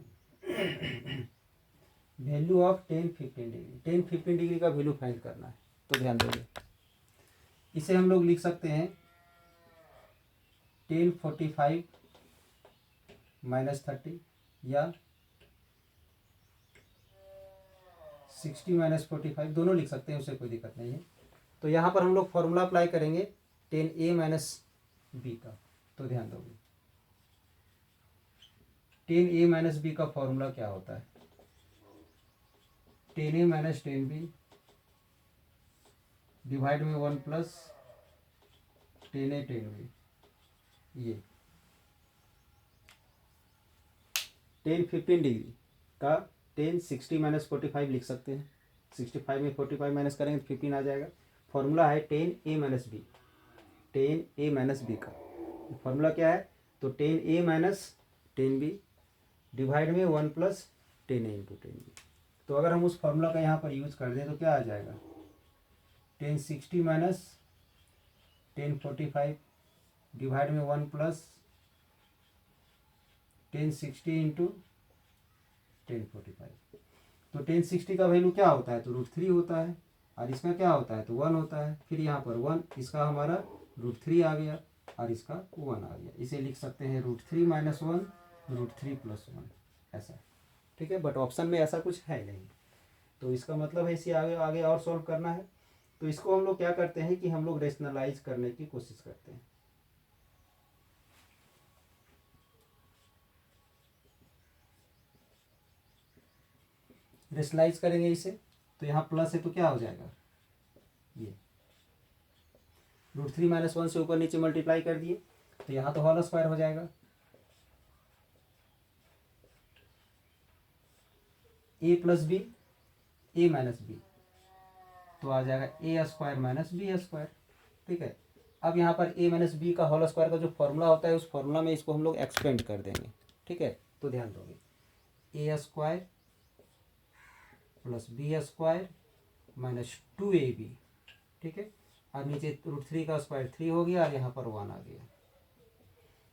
value of 10-15 degree, 10-15 degree का वैल्यू फाइंड करना है। तो ध्यान दोगे, इसे हम लोग लिख सकते हैं 1045 - 30 या 60 - 45, दोनों लिख सकते हैं, उसे कोई दिक्कत नहीं है। तो यहाँ पर हम लोग फॉर्मूला अप्लाई करेंगे 10a - b का। तो ध्यान दोगे 10a - b का फॉर्मूला क्या होता है, 10a - 10b डिवाइड में 1 प्लस 10a 10b, ये 10-15 डिग्री का 10-60 - 45 लिख सकते हैं। 65 में 45 माइनस करेंगे तो 15 आ जाएगा। फॉर्मूला है 10a - b, 10a - b का फॉर्मूला क्या है, तो 10a - 10b डिवाइड में 1 प्लस 10a इंटू 10b। तो अगर हम उस फॉर्मूला का यहाँ पर यूज कर दें तो क्या आ जाएगा, 1060 - 1045 डिवाइड में 1 प्लस 1060 इंटू 1045। तो 1060 का वैल्यू क्या होता है, तो √3 होता है, और इसका क्या होता है, तो 1 होता है। फिर यहाँ पर 1, इसका हमारा √3 आ गया और इसका 1 आ गया। इसे लिख सकते हैं √3 - 1 √3 + 1, ऐसा। ठीक है, बट ऑप्शन में ऐसा कुछ है नहीं, तो इसका मतलब है इसे आगे आगे और सॉल्व करना है। तो इसको हम लोग क्या करते हैं कि हम लोग रेशनलाइज करने की कोशिश करते हैं। रेशनलाइज करेंगे इसे, तो यहाँ प्लस है तो क्या हो जाएगा, ये √3 - 1 से ऊपर नीचे मल्टीप्लाई कर दिए, तो यहाँ तो होल स्क्वायर हो जाएगा। a + b, a - b, तो आ जाएगा a² - b²। ठीक है, अब यहाँ पर a - b का होल स्क्वायर का जो फॉर्मूला होता है, उस फॉर्मूला में इसको हम लोग एक्सपेंड कर देंगे। ठीक है, तो ध्यान दोगे a² + b² - 2ab। ठीक है, और नीचे √3 का स्क्वायर 3 हो गया और यहाँ पर 1 आ गया।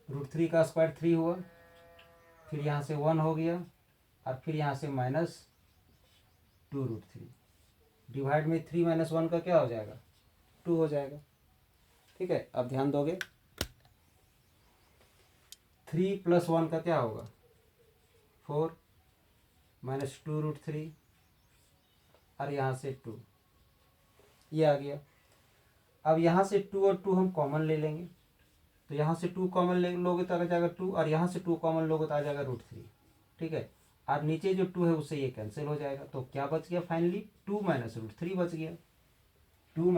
√3 का स्क्वायर 3 हुआ, फिर यहाँ से 1 हो गया और फिर यहाँ से -2√3 डिवाइड में 3 - 1 का क्या हो जाएगा, 2 हो जाएगा। ठीक है, अब ध्यान दोगे 3 + 1 का क्या होगा, 4 -2√3 और यहाँ से 2, ये आ गया। अब यहाँ से 2 और 2 हम कॉमन ले लेंगे, तो यहाँ से 2 कॉमन ले लोगे तो आ जाएगा 2, और यहाँ से 2 कॉमन लोगे तो आ जाएगा √3। ठीक है, और नीचे जो 2 है उससे ये कैंसिल हो जाएगा, तो क्या बच गया फाइनली, 2 - √3 बच गया, 2 -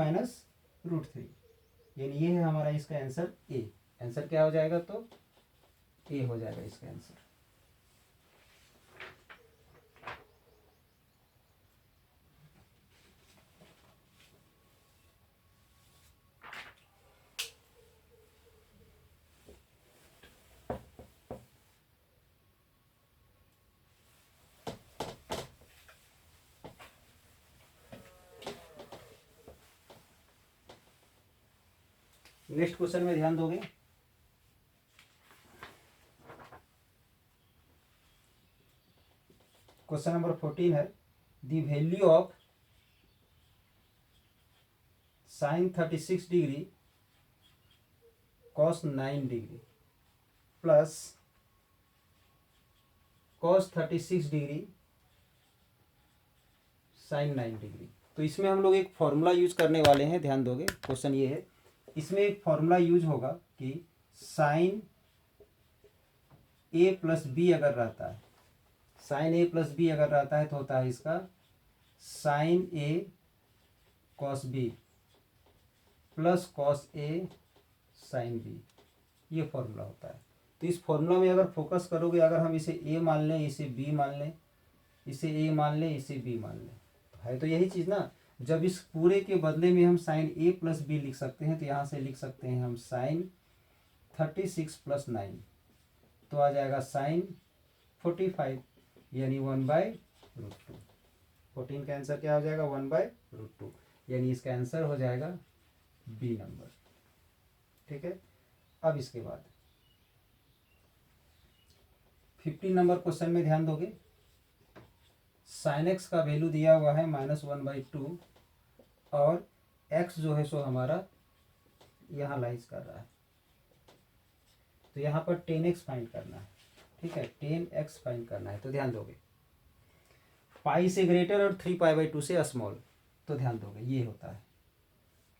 √3, यानी ये है हमारा इसका आंसर ए। आंसर क्या हो जाएगा, तो ए हो जाएगा इसका आंसर। नेक्स्ट क्वेश्चन में ध्यान दोगे, क्वेश्चन नंबर 14 है, the value of sin 36 degree cos 9 degree plus cos 36 degree sin 9 degree. तो इसमें हम लोग एक फॉर्मूला यूज करने वाले हैं, ध्यान दोगे। क्वेश्चन ये है, इसमें एक फॉर्मूला यूज होगा कि साइन ए प्लस बी अगर रहता है, साइन ए प्लस बी अगर रहता है तो होता है इसका sign A cos B plus cos A sine B, ये फॉर्मूला होता है। तो इस फॉर्मूला में अगर फोकस करोगे, अगर हम इसे ए मान लें, इसे बी मान लें, इसे ए मान लें, इसे बी मान लें, तो है तो यही चीज़ ना। जब इस पूरे के बदले में हम साइन ए प्लस बी लिख सकते हैं, तो यहाँ से लिख सकते हैं हम साइन 36 प्लस 9, तो आ जाएगा साइन 45, यानी 1/√2। 14 का आंसर क्या हो जाएगा? 1/√2, यानी इसका आंसर हो जाएगा बी नंबर। ठीक है, अब इसके बाद 15 नंबर क्वेश्चन में ध्यान दोगे। साइन एक्स का वैल्यू दिया हुआ है -1/2 और एक्स जो है सो हमारा यहाँ लाइज कर रहा है, तो यहाँ पर 10x फाइंड करना है। ठीक है, 10x फाइंड करना है, तो ध्यान दोगे पाई से ग्रेटर और 3π/2 से स्मॉल, तो ध्यान दोगे ये होता है,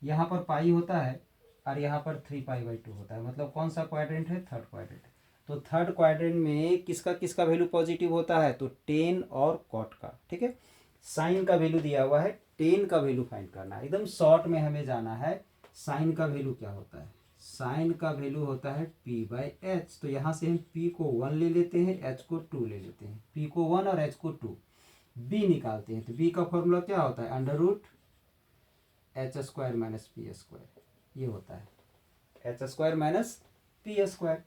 यहाँ पर पाई होता है और यहाँ पर 3π/2 होता है, मतलब कौन सा क्वाड्रेंट है? Third quadrant. तो थर्ड क्वाड्रेंट में किसका किसका वैल्यू पॉजिटिव होता है? तो 10 और कॉट का। ठीक है, साइन का वैल्यू दिया हुआ है, 10 का वैल्यू फाइंड करना है, एकदम शॉर्ट में हमें जाना है। साइन का वैल्यू क्या होता है? साइन का वैल्यू होता है p/h। तो यहाँ से हम p को 1 ले लेते हैं, h को 2 ले लेते हैं, p को 1 और h को 2, b निकालते हैं। तो b का फॉर्मूला क्या होता है? √h² - p², ये होता है h² - p²।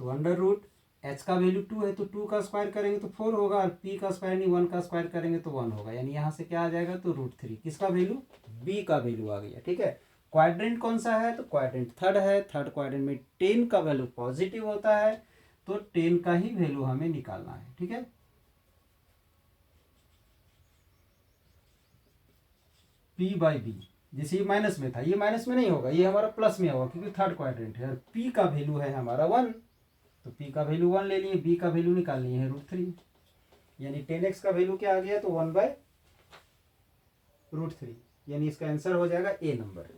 तो √h का वैल्यू 2 है, तो 2 का स्क्वायर करेंगे तो 4 होगा, और p का स्क्वायर नहीं 1 का स्क्वायर करेंगे तो 1 होगा, यानी यहाँ से क्या आ जाएगा? तो √3। किसका वैल्यू? b का वैल्यू आ गया। ठीक है, क्वाड्रेंट कौन सा है? तो क्वाड्रेंट थर्ड है। थर्ड क्वाड्रेंट में 10 का वैल्यू पॉजिटिव होता है, तो 10 का ही वैल्यू हमें निकालना है। ठीक है, p/b, जैसे ये माइनस में था, ये माइनस में नहीं होगा, ये हमारा प्लस में होगा क्योंकि थर्ड क्वाड्रेंट है, और p का वैल्यू है हमारा 1, तो p का वैल्यू 1 ले लिए, b का वैल्यू निकालनी है √3, यानी 10x का वैल्यू क्या आ गया? तो 1/√3, यानी इसका आंसर हो जाएगा ए नंबर।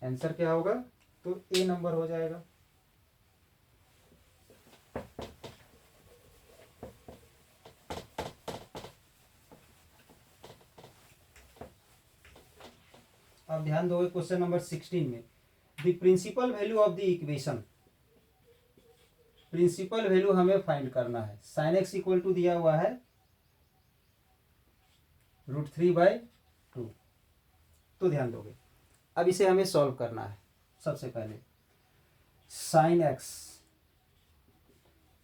आंसर क्या होगा? तो ए नंबर हो जाएगा। अब ध्यान दोगे क्वेश्चन नंबर 16 में, the principal value of the equation, principal value हमें फाइंड करना है। साइन एक्स इक्वल टू दिया हुआ है √3/2, तो ध्यान दोगे अब इसे हमें सॉल्व करना है। सबसे पहले साइन एक्स,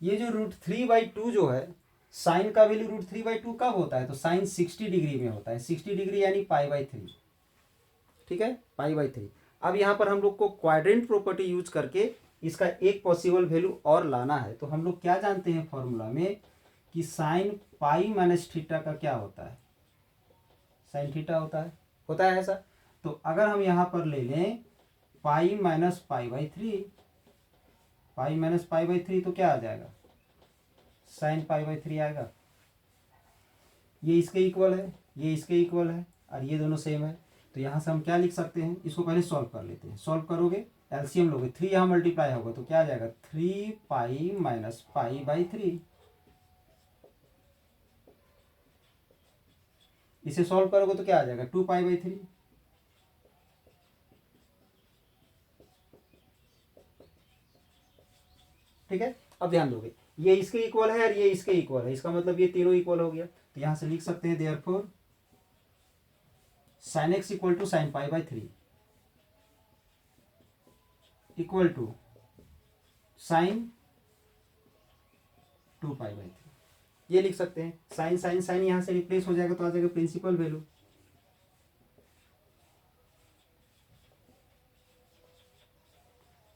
ये जो √3/2 जो है, साइन का वैल्यू √3/2 कब होता है? तो साइन 60 डिग्री में होता है, 60 डिग्री यानी π/3। ठीक है, π/3। अब यहाँ पर हम लोग को क्वाड्रेंट प्रॉपर्टी यूज करके इसका एक पॉसिबल वैल्यू और लाना है। तो हम लोग क्या जानते हैं फॉर्मूला में कि साइन पाई माइनस थीटा का क्या होता है? साइन थीटा होता है ऐसा। तो अगर हम यहाँ पर ले लें पाई माइनस π/3, पाई माइनस π/3, तो क्या आ जाएगा? साइन π/3 आएगा। ये इसके इक्वल है, ये इसके इक्वल है, और ये दोनों सेम है। तो यहाँ से हम क्या लिख सकते हैं? इसको पहले सॉल्व कर लेते हैं। सॉल्व करोगे, एलसीएम लोगे, 3 यहाँ मल्टीप्लाई होगा तो क्या आ जाएगा? 3π माइनस π/3। इसे सॉल्व करोगे तो क्या आ जाएगा? 2π/3। ठीक है, अब ध्यान दोगे ये इसके इक्वल है और ये इसके इक्वल है, इसका मतलब ये तीनों इक्वल हो गया। तो यहाँ से लिख सकते हैं therefore sine x equal to sine π/3 equal to sine 2π/3, ये लिख सकते हैं। साइन साइन साइन यहाँ से रिप्लेस हो जाएगा तो आ जाएगा प्रिंसिपल वैल्यू।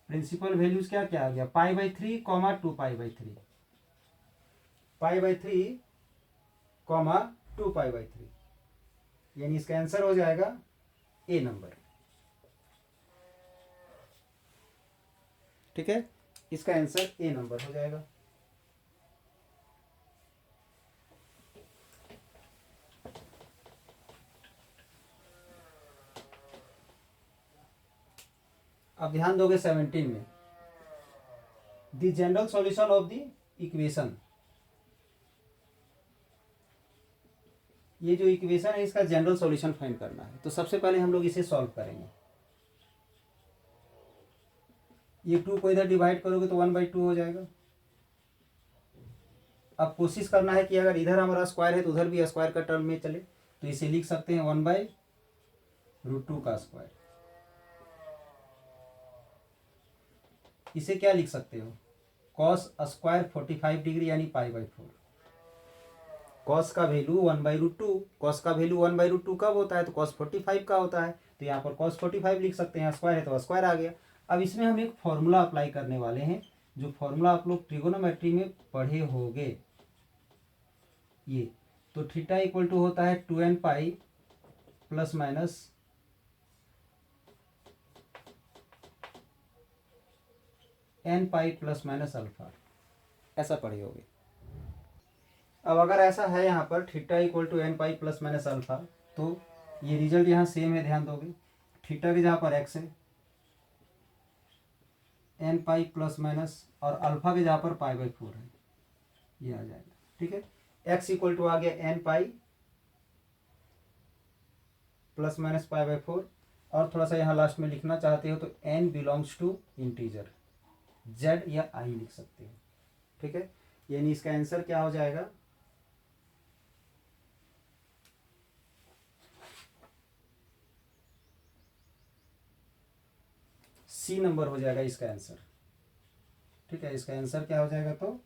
प्रिंसिपल वैल्यूज क्या क्या आ गया? π/3, 2π/3, π/3, 2π/3, यानी इसका आंसर हो जाएगा ए नंबर। ठीक है, इसका आंसर ए नंबर हो जाएगा। अब ध्यान दोगे 17 में, the general solution of the equation, ये जो इक्वेशन है इसका जनरल सॉल्यूशन फाइंड करना है। तो सबसे पहले हम लोग इसे सॉल्व करेंगे। ये 2 को इधर डिवाइड करोगे तो 1/2 हो जाएगा। अब कोशिश करना है कि अगर इधर हमारा स्क्वायर है तो उधर भी स्क्वायर का टर्म में चले, तो इसे लिख सकते हैं 1/√2 का स्क्वायर। इसे क्या लिख सकते हो, कॉस स्क्वायर 45 डिग्री यानी π/4। कॉस का वैल्यू 1/√2, कॉस का वैल्यू 1/√2 कब होता है, तो कॉस 45 का होता है। तो यहाँ पर कॉस 45 लिख सकते हैं, स्क्वायर है तो स्क्वायर आ गया। अब इसमें हम एक फॉर्मूला अप्लाई करने वाले हैं, जो फॉर्मूला आप लोग ट्रिगोनोमेट्री में पढ़े होंगे। ये तो थीटा इक्वल टू होता है 2n pi plus minus n pi plus minus alpha, ऐसा पढ़े होगे। अब अगर ऐसा है यहाँ पर theta equal to n pi plus minus alpha, तो ये रिजल्ट यहाँ सेम है, ध्यान दोगे। थीटा के जहाँ पर x है n पाई प्लस माइनस, और अल्फा के जहाँ पर π/4 है, ये आ जाएगा। ठीक है, x इक्वल टू आ गया n पाई प्लस माइनस π/4, और थोड़ा सा यहाँ लास्ट में लिखना चाहते हो तो n belongs to integer, z या i लिख सकते हो। ठीक है, यानी इसका आंसर क्या हो जाएगा, सी नंबर हो जाएगा इसका आंसर। ठीक है, इसका आंसर क्या हो जाएगा, तो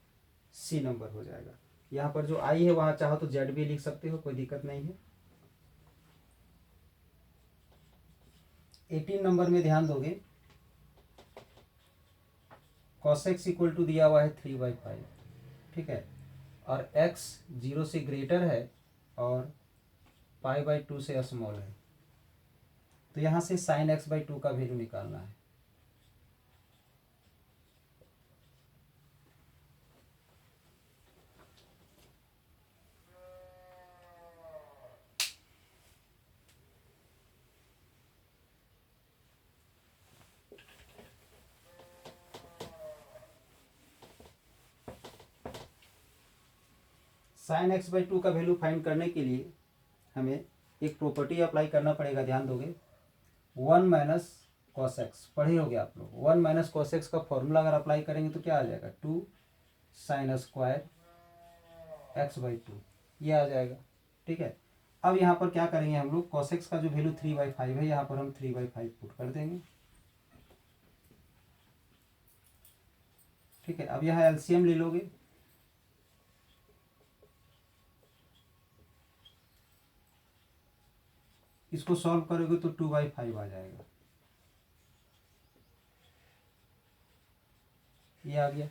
सी नंबर हो जाएगा। यहाँ पर जो आई है वहाँ चाहो तो जेड भी लिख सकते हो, कोई दिक्कत नहीं है। 18 नंबर में ध्यान दोगे, cos x इक्वल टू दिया हुआ है 3/5। ठीक है, और x 0 से ग्रेटर है और π/2 से स्मॉल है, तो यहाँ से sin x/2 का वैल्यू निकालना है। sin x/2 का वैल्यू फाइंड करने के लिए हमें एक प्रॉपर्टी अप्लाई करना पड़ेगा, ध्यान दोगे। 1 माइनस कॉस एक्स पढ़े होगे आप लोग। 1 माइनस कॉस एक्स का फॉर्मूला अगर अप्लाई करेंगे तो क्या आ जाएगा, 2 sin स्क्वायर x/2, ये आ जाएगा। ठीक है, अब यहाँ पर क्या करेंगे हम लोग, कॉस एक्स का जो वैल्यू 3/5 है, यहाँ पर हम 3/5 पुट कर देंगे। ठीक है, अब यहाँ एलसीएम ले लोगे, इसको सॉल्व करोगे तो 2/5 आ जाएगा, ये आ गया।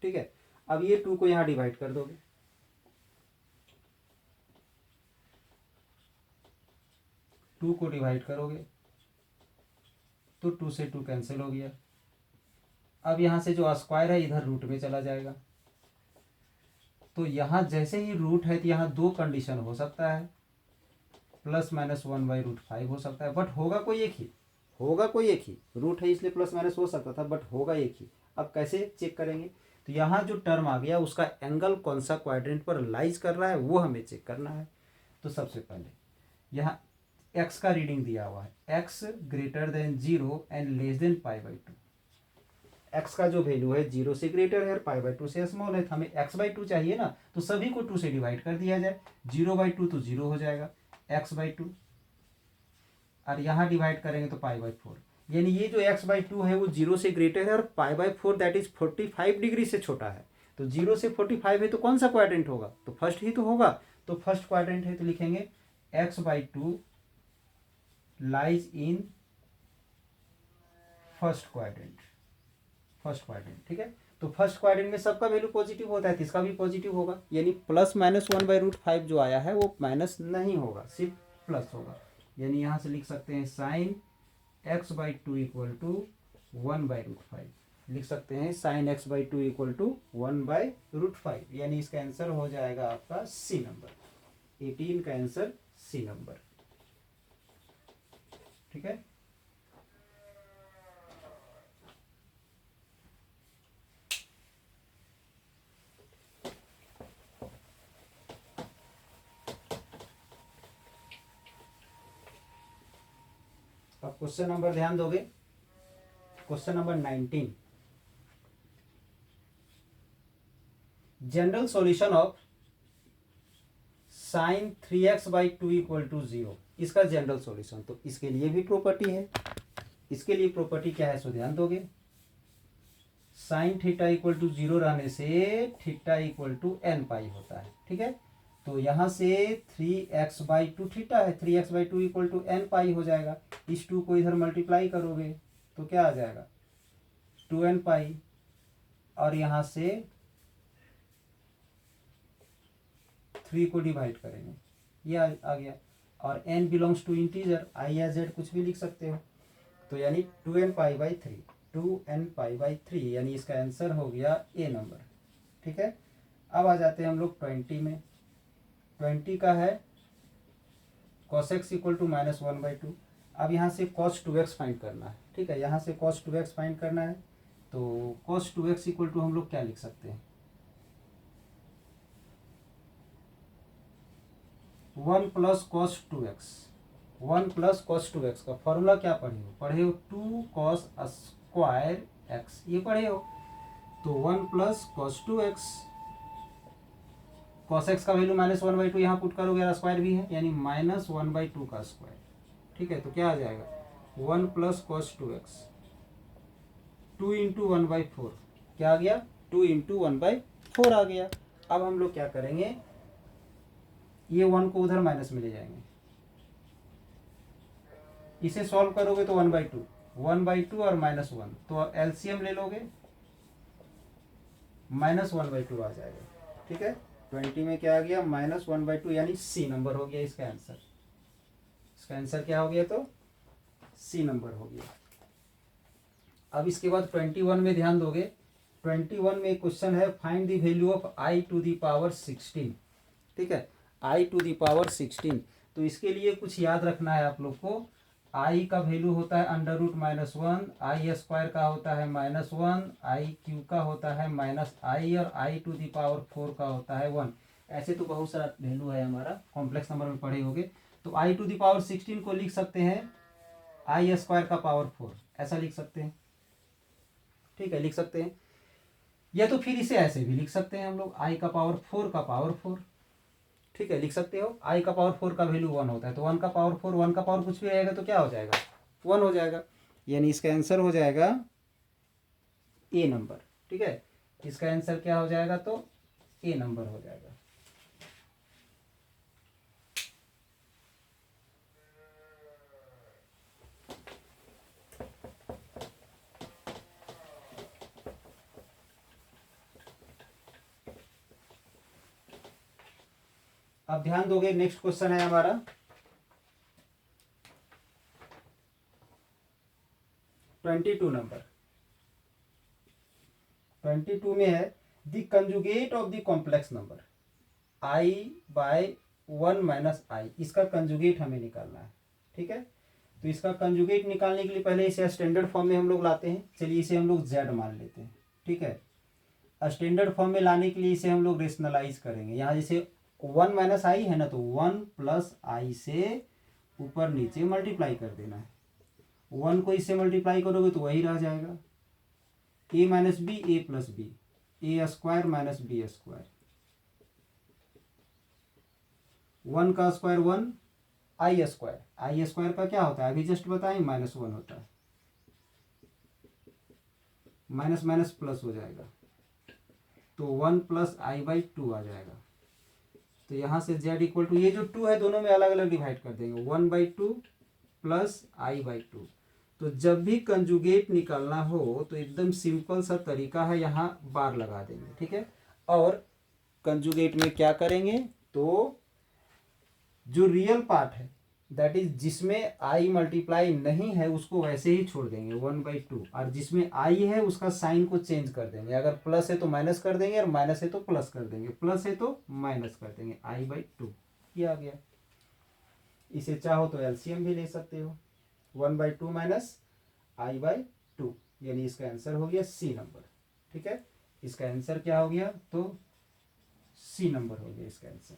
ठीक है, अब ये 2 को यहाँ डिवाइड कर दोगे, टू को डिवाइड करोगे तो 2 से 2 कैंसिल हो गया। अब यहाँ से जो स्क्वायर है इधर रूट में चला जाएगा, तो यहाँ जैसे ही रूट है तो यहाँ दो कंडीशन हो सकता है, प्लस माइनस 1/√5 हो सकता है, बट होगा कोई एक ही, होगा कोई एक ही। रूट है इसलिए प्लस माइनस हो सकता था, बट होगा एक ही। अब कैसे चेक करेंगे, तो यहाँ जो टर्म आ गया उसका एंगल कौन सा क्वाड्रेंट पर लाइज कर रहा है वो हमें चेक करना है। तो सबसे पहले यहाँ x का रीडिंग दिया हुआ है, x greater than 0 and less than π/2। x का जो वैल्यू है 0 से ग्रेटर है और π/2 से स्मॉल है, तो हमें x/2 चाहिए ना, तो सभी को 2 से डिवाइड कर दिया जाए। 0/2 तो 0 हो जाएगा, x/2, और यहाँ डिवाइड करेंगे तो π/4, यानी ये जो x/2 है वो 0 से ग्रेटर है और π/4 दैट इज 45 डिग्री से छोटा है। तो 0 से 45 है तो कौन सा क्वाड्रेंट होगा, तो फर्स्ट ही तो होगा, तो फर्स्ट क्वाड्रेंट है, तो लिखेंगे x/2 lies in first quadrant, first quadrant. ठीक है, तो फर्स्ट क्वाड्रेंट में सबका वैल्यू पॉजिटिव होता है, तो इसका भी पॉजिटिव होगा, यानी प्लस माइनस 1/√5 जो आया है वो माइनस नहीं होगा, सिर्फ प्लस होगा। यानी यहाँ से लिख सकते हैं sin x/2 इक्वल टू 1/√5, लिख सकते हैं sin x/2 इक्वल टू 1/√5, यानी इसका आंसर हो जाएगा आपका सी नंबर। 18 का आंसर सी नंबर। ठीक है, अब क्वेश्चन नंबर ध्यान दोगे, question number 19, general solution of sine 3x/2 equal to 0, इसका जनरल सॉल्यूशन। तो इसके लिए भी प्रॉपर्टी है, इसके लिए प्रॉपर्टी क्या है सो ध्यान दोगे, साइन थीटा इक्वल टू 0 रहने से थीटा इक्वल टू n पाई होता है। ठीक है, तो यहाँ से 3x/2 थीटा है, 3x/2 इक्वल टू n पाई हो जाएगा। इस 2 को इधर मल्टीप्लाई करोगे तो क्या आ जाएगा 2n पाई, और यहाँ से 3 को डिवाइड करेंगे, ये आ गया। और n belongs to integer, i या z कुछ भी लिख सकते हो, तो यानी 2n पाई/3, 2n पाई/3, यानी इसका आंसर हो गया ए नंबर। ठीक है, अब आ जाते हैं हम लोग 20 में। 20 का है cos x इक्वल टू -1/2। अब यहाँ से cos 2x फाइंड करना है। ठीक है, यहाँ से cos 2x फाइंड करना है, तो cos 2x इक्वल टू हम लोग क्या लिख सकते हैं, 1 plus cos 2x, 1 plus cos 2x का फॉर्मूला क्या पढ़े हो 2 cos स्क्वायर x, ये पढ़े हो। तो 1 plus cos 2x, cos x का वैल्यू -1/2 यहाँ पुट करोगे, स्क्वायर भी है यानी -1/2 का स्क्वायर। ठीक है, तो क्या आ जाएगा 1 प्लस cos 2x, 2 इंटू 1/4, क्या आ गया 2 इंटू 1/4 आ गया। अब हम लोग क्या करेंगे, ये 1 को उधर माइनस में ले जाएंगे, इसे सॉल्व करोगे तो 1/2, 1/2 और -1, तो एलसीएम ले लोगे, -1/2 आ जाएगा। ठीक है, 20 में क्या आ गया -1/2, यानी सी नंबर हो गया इसका आंसर। इसका आंसर क्या हो गया, तो सी नंबर हो गया। अब इसके बाद 21 में ध्यान दोगे, 21 में क्वेश्चन है find the value of i to the power 16। ठीक है, i टू द पावर 16, तो इसके लिए कुछ याद रखना है आप लोग को। i का वैल्यू होता है √-1, i स्क्वायर का होता है -1, i क्यू का होता है -i, और i टू द पावर 4 का होता है 1। ऐसे तो बहुत सारा वैल्यू है हमारा, कॉम्प्लेक्स नंबर में पढ़े होगे। तो i टू द पावर 16 को लिख सकते हैं i स्क्वायर का पावर 4, ऐसा लिख सकते हैं। ठीक है, लिख सकते हैं, या तो फिर इसे ऐसे भी लिख सकते हैं हम लोग, i का पावर 4 का पावर 4। ठीक है, लिख सकते हो, i का पावर 4 का वैल्यू 1 होता है, तो 1 का पावर 4, 1 का पावर कुछ भी आएगा तो क्या हो जाएगा 1 हो जाएगा, यानी इसका आंसर हो जाएगा ए नंबर। ठीक है, इसका आंसर क्या हो जाएगा, तो ए नंबर हो जाएगा। अब ध्यान दोगे, नेक्स्ट क्वेश्चन है हमारा 22 नंबर। 22 में है the conjugate of the complex number i/1 - i, इसका कंजुगेट हमें निकालना है। ठीक है, तो इसका कंजुगेट निकालने के लिए पहले इसे स्टैंडर्ड फॉर्म में हम लोग लाते हैं। चलिए इसे हम लोग z मान लेते हैं। ठीक है, स्टैंडर्ड फॉर्म में लाने के लिए इसे हम लोग रेशनलाइज करेंगे। यहाँ जैसे 1 - i है ना, तो 1 प्लस i से ऊपर नीचे मल्टीप्लाई कर देना है। 1 को इससे मल्टीप्लाई करोगे तो वही रह जाएगा, a - b, a + b, a square - b square, 1 का square 1, i square, i square का क्या होता है अभी जस्ट बताएं, -1 होता है, माइनस माइनस प्लस हो जाएगा, तो 1 प्लस i/2 आ जाएगा। तो यहाँ से z इक्वल टू, ये जो 2 है दोनों में अलग अलग डिवाइड कर देंगे, 1/2 प्लस i/2। तो जब भी कंजुगेट निकालना हो तो एकदम सिंपल सा तरीका है, यहाँ बार लगा देंगे। ठीक है, और कंजुगेट में क्या करेंगे, तो जो रियल पार्ट है दैट इज जिसमें i मल्टीप्लाई नहीं है उसको वैसे ही छोड़ देंगे 1/2, और जिसमें i है उसका साइन को चेंज कर देंगे। अगर प्लस है तो माइनस कर देंगे, और माइनस है तो प्लस कर देंगे, प्लस है तो माइनस कर देंगे, i/2 ये आ गया। इसे चाहो तो एलसीएम भी ले सकते हो, 1/2 माइनस i/2, यानी इसका आंसर हो गया सी नंबर। ठीक है, इसका आंसर क्या हो गया, तो सी नंबर हो गया इसका आंसर।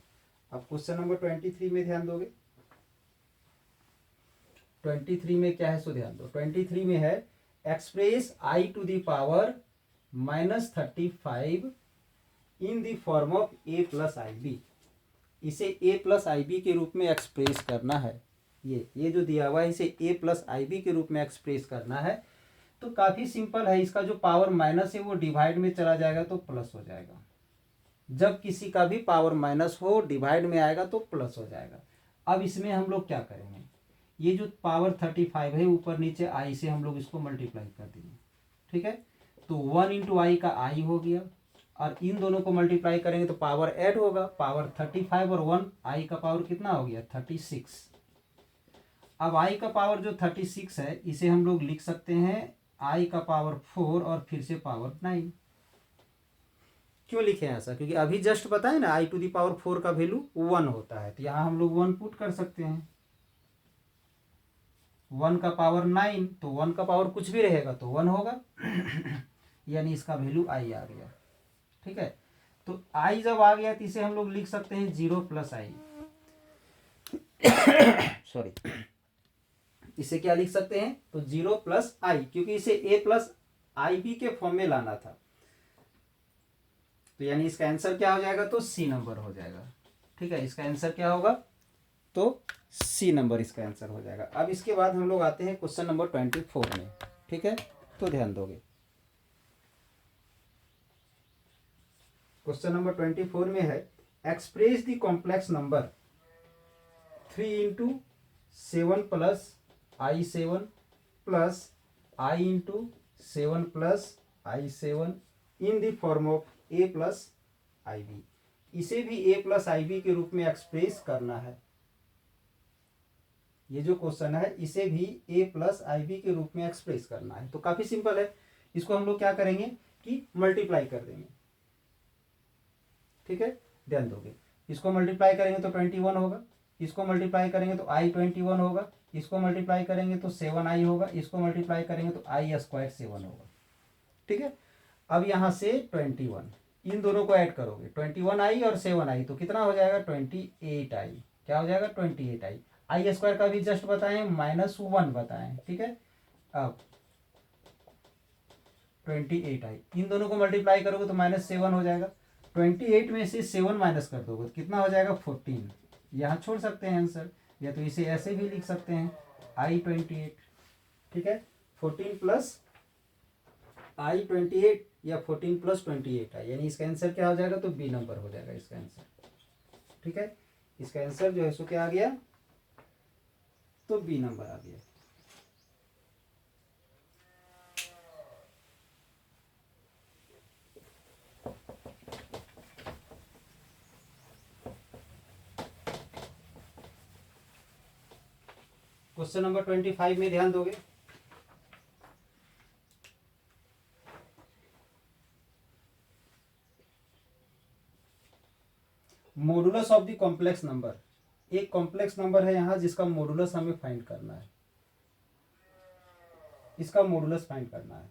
अब क्वेश्चन नंबर 23 में ध्यान दोगे, 23 में क्या है, सो ध्यान दो, 23 में है express I to the power -35 in the form of A plus I B. इसे ए प्लस आई बी के रूप में एक्सप्रेस करना है। ये जो दिया हुआ है इसे ए प्लस आई बी के रूप में एक्सप्रेस करना है। तो काफ़ी सिंपल है, इसका जो पावर माइनस है वो डिवाइड में चला जाएगा तो प्लस हो जाएगा। जब किसी का भी पावर माइनस हो डिवाइड में आएगा तो प्लस हो जाएगा। अब इसमें हम लोग क्या करेंगे, ये जो पावर 35 है ऊपर नीचे आई से हम लोग इसको मल्टीप्लाई कर देंगे, ठीक है। तो 1 इंटू आई का आई हो गया, और इन दोनों को मल्टीप्लाई करेंगे तो पावर ऐड होगा, पावर 35 और 1 आई का पावर कितना हो गया 36। अब आई का पावर जो 36 है इसे हम लोग लिख सकते हैं आई का पावर 4 और फिर से पावर 9। क्यों लिखे हैं ऐसा, क्योंकि अभी जस्ट बताए ना आई टू दी पावर 4 का वैल्यू 1 होता है, तो यहाँ हम लोग 1 पुट कर सकते हैं। 1 का पावर 9, तो 1 का पावर कुछ भी रहेगा तो 1 होगा यानी इसका वैल्यू आई आ गया, ठीक है। तो आई जब आ गया तो इसे हम लोग लिख सकते हैं 0 प्लस आई सॉरी, इसे क्या लिख सकते हैं, तो 0 प्लस आई, क्योंकि इसे ए प्लस आई बी के फॉर्म में लाना था। तो यानी इसका आंसर क्या हो जाएगा, तो सी नंबर हो जाएगा, ठीक है। इसका आंसर क्या होगा, तो सी नंबर इसका आंसर हो जाएगा। अब इसके बाद हम लोग आते हैं क्वेश्चन नंबर 24 में, ठीक है। तो ध्यान दोगे, क्वेश्चन नंबर 24 में है express the complex number 3 into 7 plus I7 plus I into 7 plus I7 in the form of A plus I B. इसे भी ए प्लस आई बी के रूप में एक्सप्रेस करना है। ये जो क्वेश्चन है इसे भी ए प्लस आई बी के रूप में एक्सप्रेस करना है। तो काफी सिंपल है, इसको हम लोग क्या करेंगे कि मल्टीप्लाई कर देंगे, ठीक है। ध्यान दोगे, इसको मल्टीप्लाई करेंगे तो 21 होगा, इसको मल्टीप्लाई करेंगे तो आई 21 होगा, इसको मल्टीप्लाई करेंगे तो 7i होगा, इसको मल्टीप्लाई करेंगे तो आई स्क्वायर 7 होगा, ठीक है। अब यहाँ से 21 इन दोनों को ऐड करोगे, 21i और 7i तो कितना हो जाएगा 28i। क्या हो जाएगा 28i। आई स्क्वायर का भी जस्ट बताएं -1 बताएं, ठीक है। अब 28i इन दोनों को मल्टीप्लाई करोगे तो -7 हो जाएगा। 28 में से 7 माइनस कर दोगे तो कितना हो जाएगा 14। यहाँ छोड़ सकते हैं आंसर, या तो इसे ऐसे भी लिख सकते हैं I28, ठीक है। 14 प्लस I28 या 14 प्लस 28i, यानी इसका आंसर क्या हो जाएगा, तो बी नंबर हो जाएगा इसका आंसर, ठीक है। इसका आंसर जो है सो क्या आ गया, तो बी नंबर आ गया। क्वेश्चन नंबर 25 में ध्यान दोगे, modulus of the complex number. एक कॉम्प्लेक्स नंबर है यहाँ जिसका मॉडुलस हमें फाइंड करना है, इसका मॉडुलस फाइंड करना है।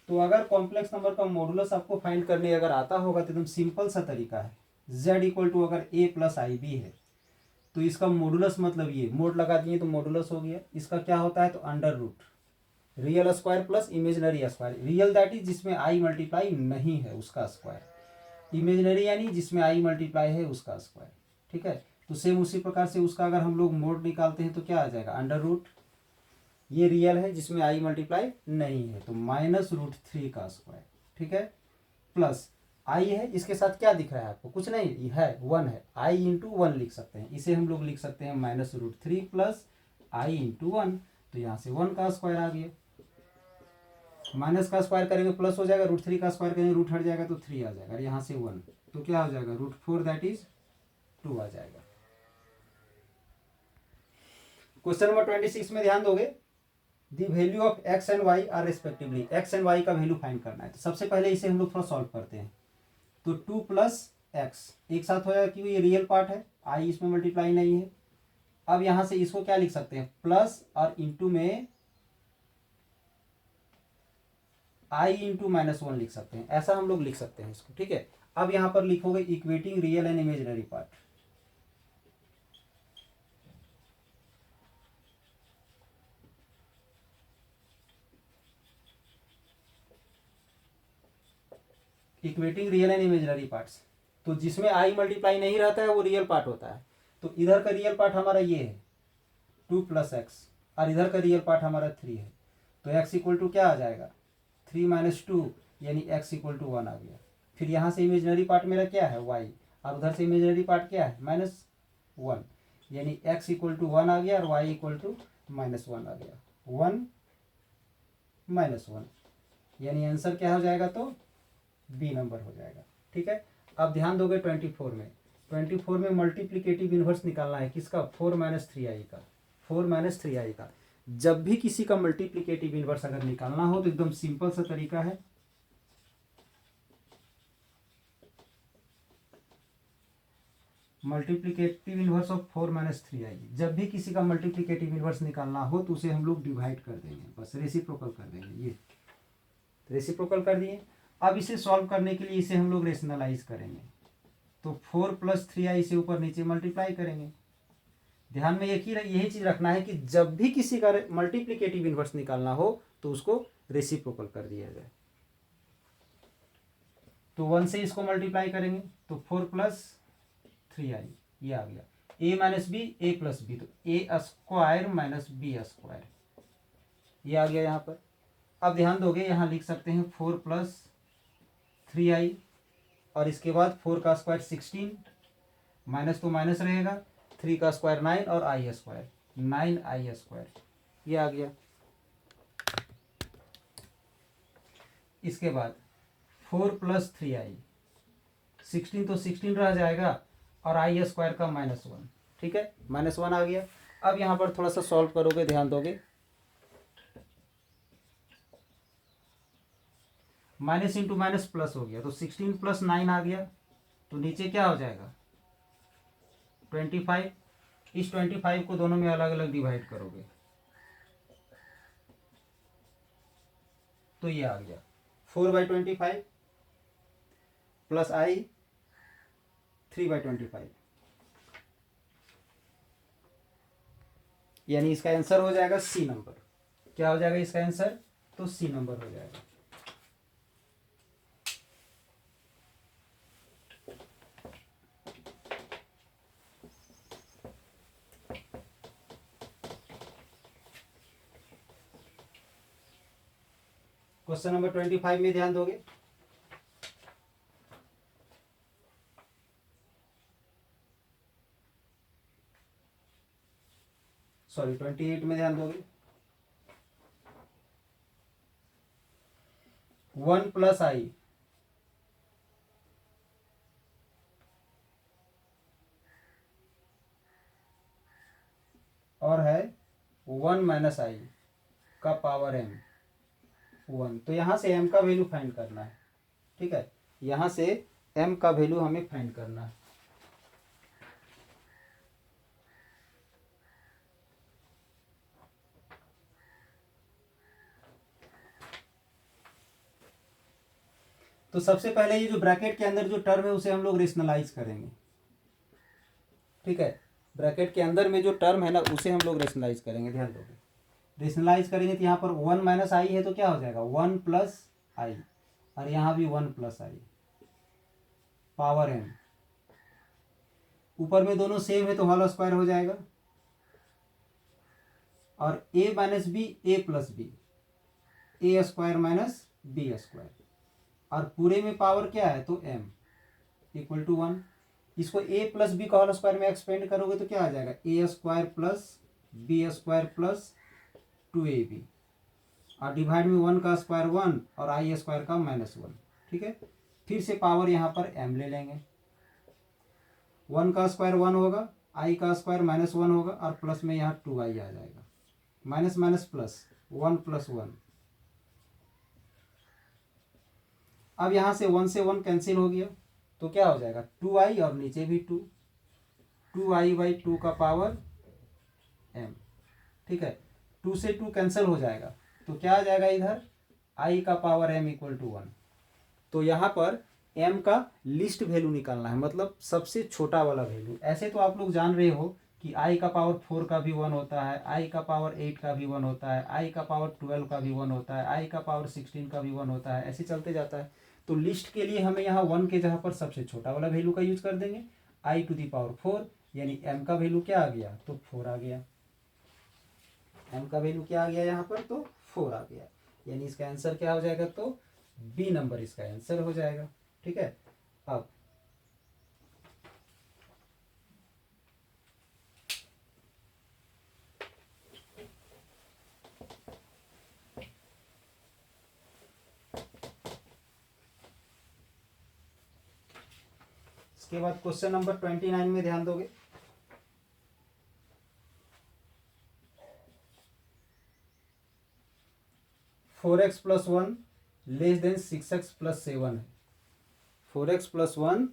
तो अगर कॉम्प्लेक्स नंबर का मॉडुलस आपको फाइंड करने अगर आता होगा तो एकदम सिंपल सा तरीका है। z इक्वल टू अगर a प्लस आई बी है तो इसका मॉडुलस मतलब ये मोड लगा दिए तो मॉडुलस हो गया। इसका क्या होता है, तो under root real square plus imaginary square. Real that is जिसमें आई मल्टीप्लाई नहीं है उसका स्क्वायर, इमेजिनरी यानी जिसमें आई मल्टीप्लाई है उसका स्क्वायर, ठीक है। तो सेम उसी प्रकार से उसका अगर हम लोग मोड निकालते हैं तो क्या आ जाएगा, अंडर रूट, ये रियल है जिसमें आई मल्टीप्लाई नहीं है तो -√3 का स्क्वायर, ठीक है, प्लस आई है, इसके साथ क्या दिख रहा है आपको, कुछ नहीं है 1 है, आई इंटू 1 लिख सकते हैं। इसे हम लोग लिख सकते हैं -√3 प्लस आई इंटू 1। तो यहाँ से 1 का स्क्वायर आ गया, माइनस का स्क्वायर करेंगे प्लस हो जाएगा, √3 का स्क्वायर करेंगे रूट हट जाएगा तो 3 आ जाएगा, यहाँ से 1 तो क्या हो जाएगा √4 दैट इज 2 आ जाएगा। क्वेश्चन नंबर 26 में ध्यान दोगे, the value of x and y are respectively. x and y का वैल्यू फाइंड करना है। तो सबसे पहले इसे हम लोग थोड़ा सॉल्व करते हैं। तो 2 प्लस एक्स एक साथ हो जाएगा क्योंकि ये रियल पार्ट है, i इसमें मल्टीप्लाई नहीं है। अब यहाँ से इसको क्या लिख सकते हैं, प्लस और इंटू में i इंटू -1 लिख सकते हैं, ऐसा हम लोग लिख सकते हैं इसको, ठीक है। अब यहाँ पर लिखोगे equating real and imaginary part. Equating real and imaginary parts, तो जिसमें आई मल्टीप्लाई नहीं रहता है वो रियल पार्ट होता है। तो इधर का रियल पार्ट हमारा ये है 2 + x, और इधर का रियल पार्ट हमारा 3 है। तो x इक्वल टू क्या आ जाएगा 3 - 2, यानी x इक्वल टू 1 आ गया। फिर यहाँ से इमेजिनरी पार्ट मेरा क्या है y, और उधर से इमेजिनरी पार्ट क्या है -1, यानी x इक्वल टू 1 आ गया और y इक्वल टू -1 आ गया। 1 - 1, यानी आंसर क्या हो जाएगा, तो बी नंबर हो जाएगा। ठीक है, अब ध्यान दोगे 24 में, 24 में मल्टीप्लिकेटिव इन्वर्स निकालना है किसका, 4 - 3i का, 4 - 3i का। जब भी किसी का मल्टीप्लिकेटिव इन्वर्स अगर निकालना हो तो एकदम सिंपल सा तरीका है, मल्टीप्लिकेटिव इन्वर्स ऑफ 4 - 3i। जब भी किसी का मल्टीप्लिकेटिव इन्वर्स निकालना हो तो उसे हम लोग डिवाइड कर देंगे, बस रेसिप्रोकल कर देंगे। ये रेसिप्रोकल कर दिए। अब इसे सॉल्व करने के लिए इसे हम लोग रेशनलाइज करेंगे, तो 4 + 3i से ऊपर नीचे मल्टीप्लाई करेंगे। ध्यान में यही चीज रखना है कि जब भी किसी का मल्टीप्लिकेटिव इन्वर्स निकालना हो तो उसको रेसिप्रोकल कर दिया जाए। तो 1 से इसको मल्टीप्लाई करेंगे तो 4 + 3i, ये आ गया। a - b, a + b, तो a² - b², ये आ गया यहाँ पर। अब ध्यान दोगे यहाँ लिख सकते हैं 4 + 3i, और इसके बाद 4 का स्क्वायर 16, माइनस तो माइनस रहेगा, 3 का स्क्वायर 9 और i², 9i², ये आ गया। इसके बाद 4 + 3i, 16 तो 16 रह जाएगा और i² का -1, ठीक है, -1 आ गया। अब यहाँ पर थोड़ा सा सॉल्व करोगे, ध्यान दोगे, माइनस इंटू माइनस प्लस हो गया, तो 16 + 9 आ गया, तो नीचे क्या हो जाएगा 25। इस 25 को दोनों में अलग अलग डिवाइड करोगे तो ये आ गया 4/25 + i 3/25, यानी इसका आंसर हो जाएगा सी नंबर। क्या हो जाएगा इसका आंसर, तो सी नंबर हो जाएगा। क्वेश्चन नंबर 25 में ध्यान दोगे, सॉरी 28 में ध्यान दोगे, 1 + i और है 1 - i का पावर m 1। तो यहाँ से m का वैल्यू फाइंड करना है, ठीक है, यहाँ से m का वैल्यू हमें फाइंड करना है। तो सबसे पहले ये जो ब्रैकेट के अंदर जो टर्म है उसे हम लोग रेशनलाइज करेंगे, ठीक है, ब्रैकेट के अंदर में जो टर्म है ना उसे हम लोग रेशनलाइज करेंगे। ध्यान दोगे, रेशनलाइज करेंगे तो यहाँ पर 1 - i है तो क्या हो जाएगा 1 + i, और यहाँ भी 1 + i पावर m, ऊपर में दोनों सेम है तो होल स्क्वायर हो जाएगा, और a - b a + b a² - b², और पूरे में पावर क्या है तो m इक्वल टू 1। इसको a + b का होल स्क्वायर में एक्सपेंड करोगे तो क्या आ जाएगा a² + b² + 2ab, और डिवाइड में 1 का स्क्वायर 1 और i² का -1, ठीक है। फिर से पावर यहाँ पर m ले लेंगे, 1 का स्क्वायर 1 होगा, i का स्क्वायर -1 होगा, और प्लस में यहाँ 2i आ जाएगा, माइनस माइनस प्लस 1 + 1। अब यहाँ से 1 से 1 कैंसिल हो गया तो क्या हो जाएगा 2i, और नीचे भी 2i/2 का पावर m, ठीक है, 2 से 2 कैंसिल हो जाएगा तो क्या आ जाएगा इधर i का पावर m इक्वल टू 1। तो यहाँ पर m का लिस्ट वैल्यू निकालना है, मतलब सबसे छोटा वाला वैल्यू। ऐसे तो आप लोग जान रहे हो कि आई का पावर 4 का भी 1 होता है, आई का पावर 8 का भी 1 होता है, आई का पावर 12 का भी 1 होता है, आई का पावर 16 का भी 1 होता है, ऐसे चलते जाता है। तो लिस्ट के लिए हमें यहाँ 1 के जगह पर सबसे छोटा वाला वैल्यू का यूज कर देंगे, आई टू दी पावर 4, यानी m का वैल्यू क्या आ गया, तो 4 आ गया। m का वैल्यू क्या आ गया यहाँ पर, तो 4 आ गया, यानी इसका आंसर क्या हो जाएगा, तो बी नंबर इसका आंसर हो जाएगा। ठीक है, अब इसके बाद क्वेश्चन नंबर 29 में ध्यान दोगे। 4x plus 1 less than 6x plus 7 है। 4x plus 1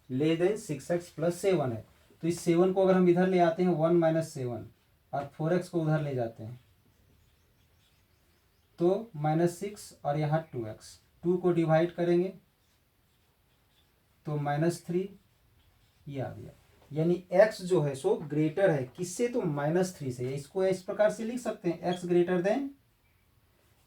less than 6x plus 7 है। तो इस 7 को अगर हम इधर ले आते हैं 1 माइनस 7 और 4x को उधर ले जाते हैं तो -6 और यहाँ 2x, 2 को डिवाइड करेंगे तो -3, ये आ गया। यानी x जो है सो ग्रेटर है किससे, तो -3 से। इसको इस प्रकार से लिख सकते हैं x ग्रेटर देन,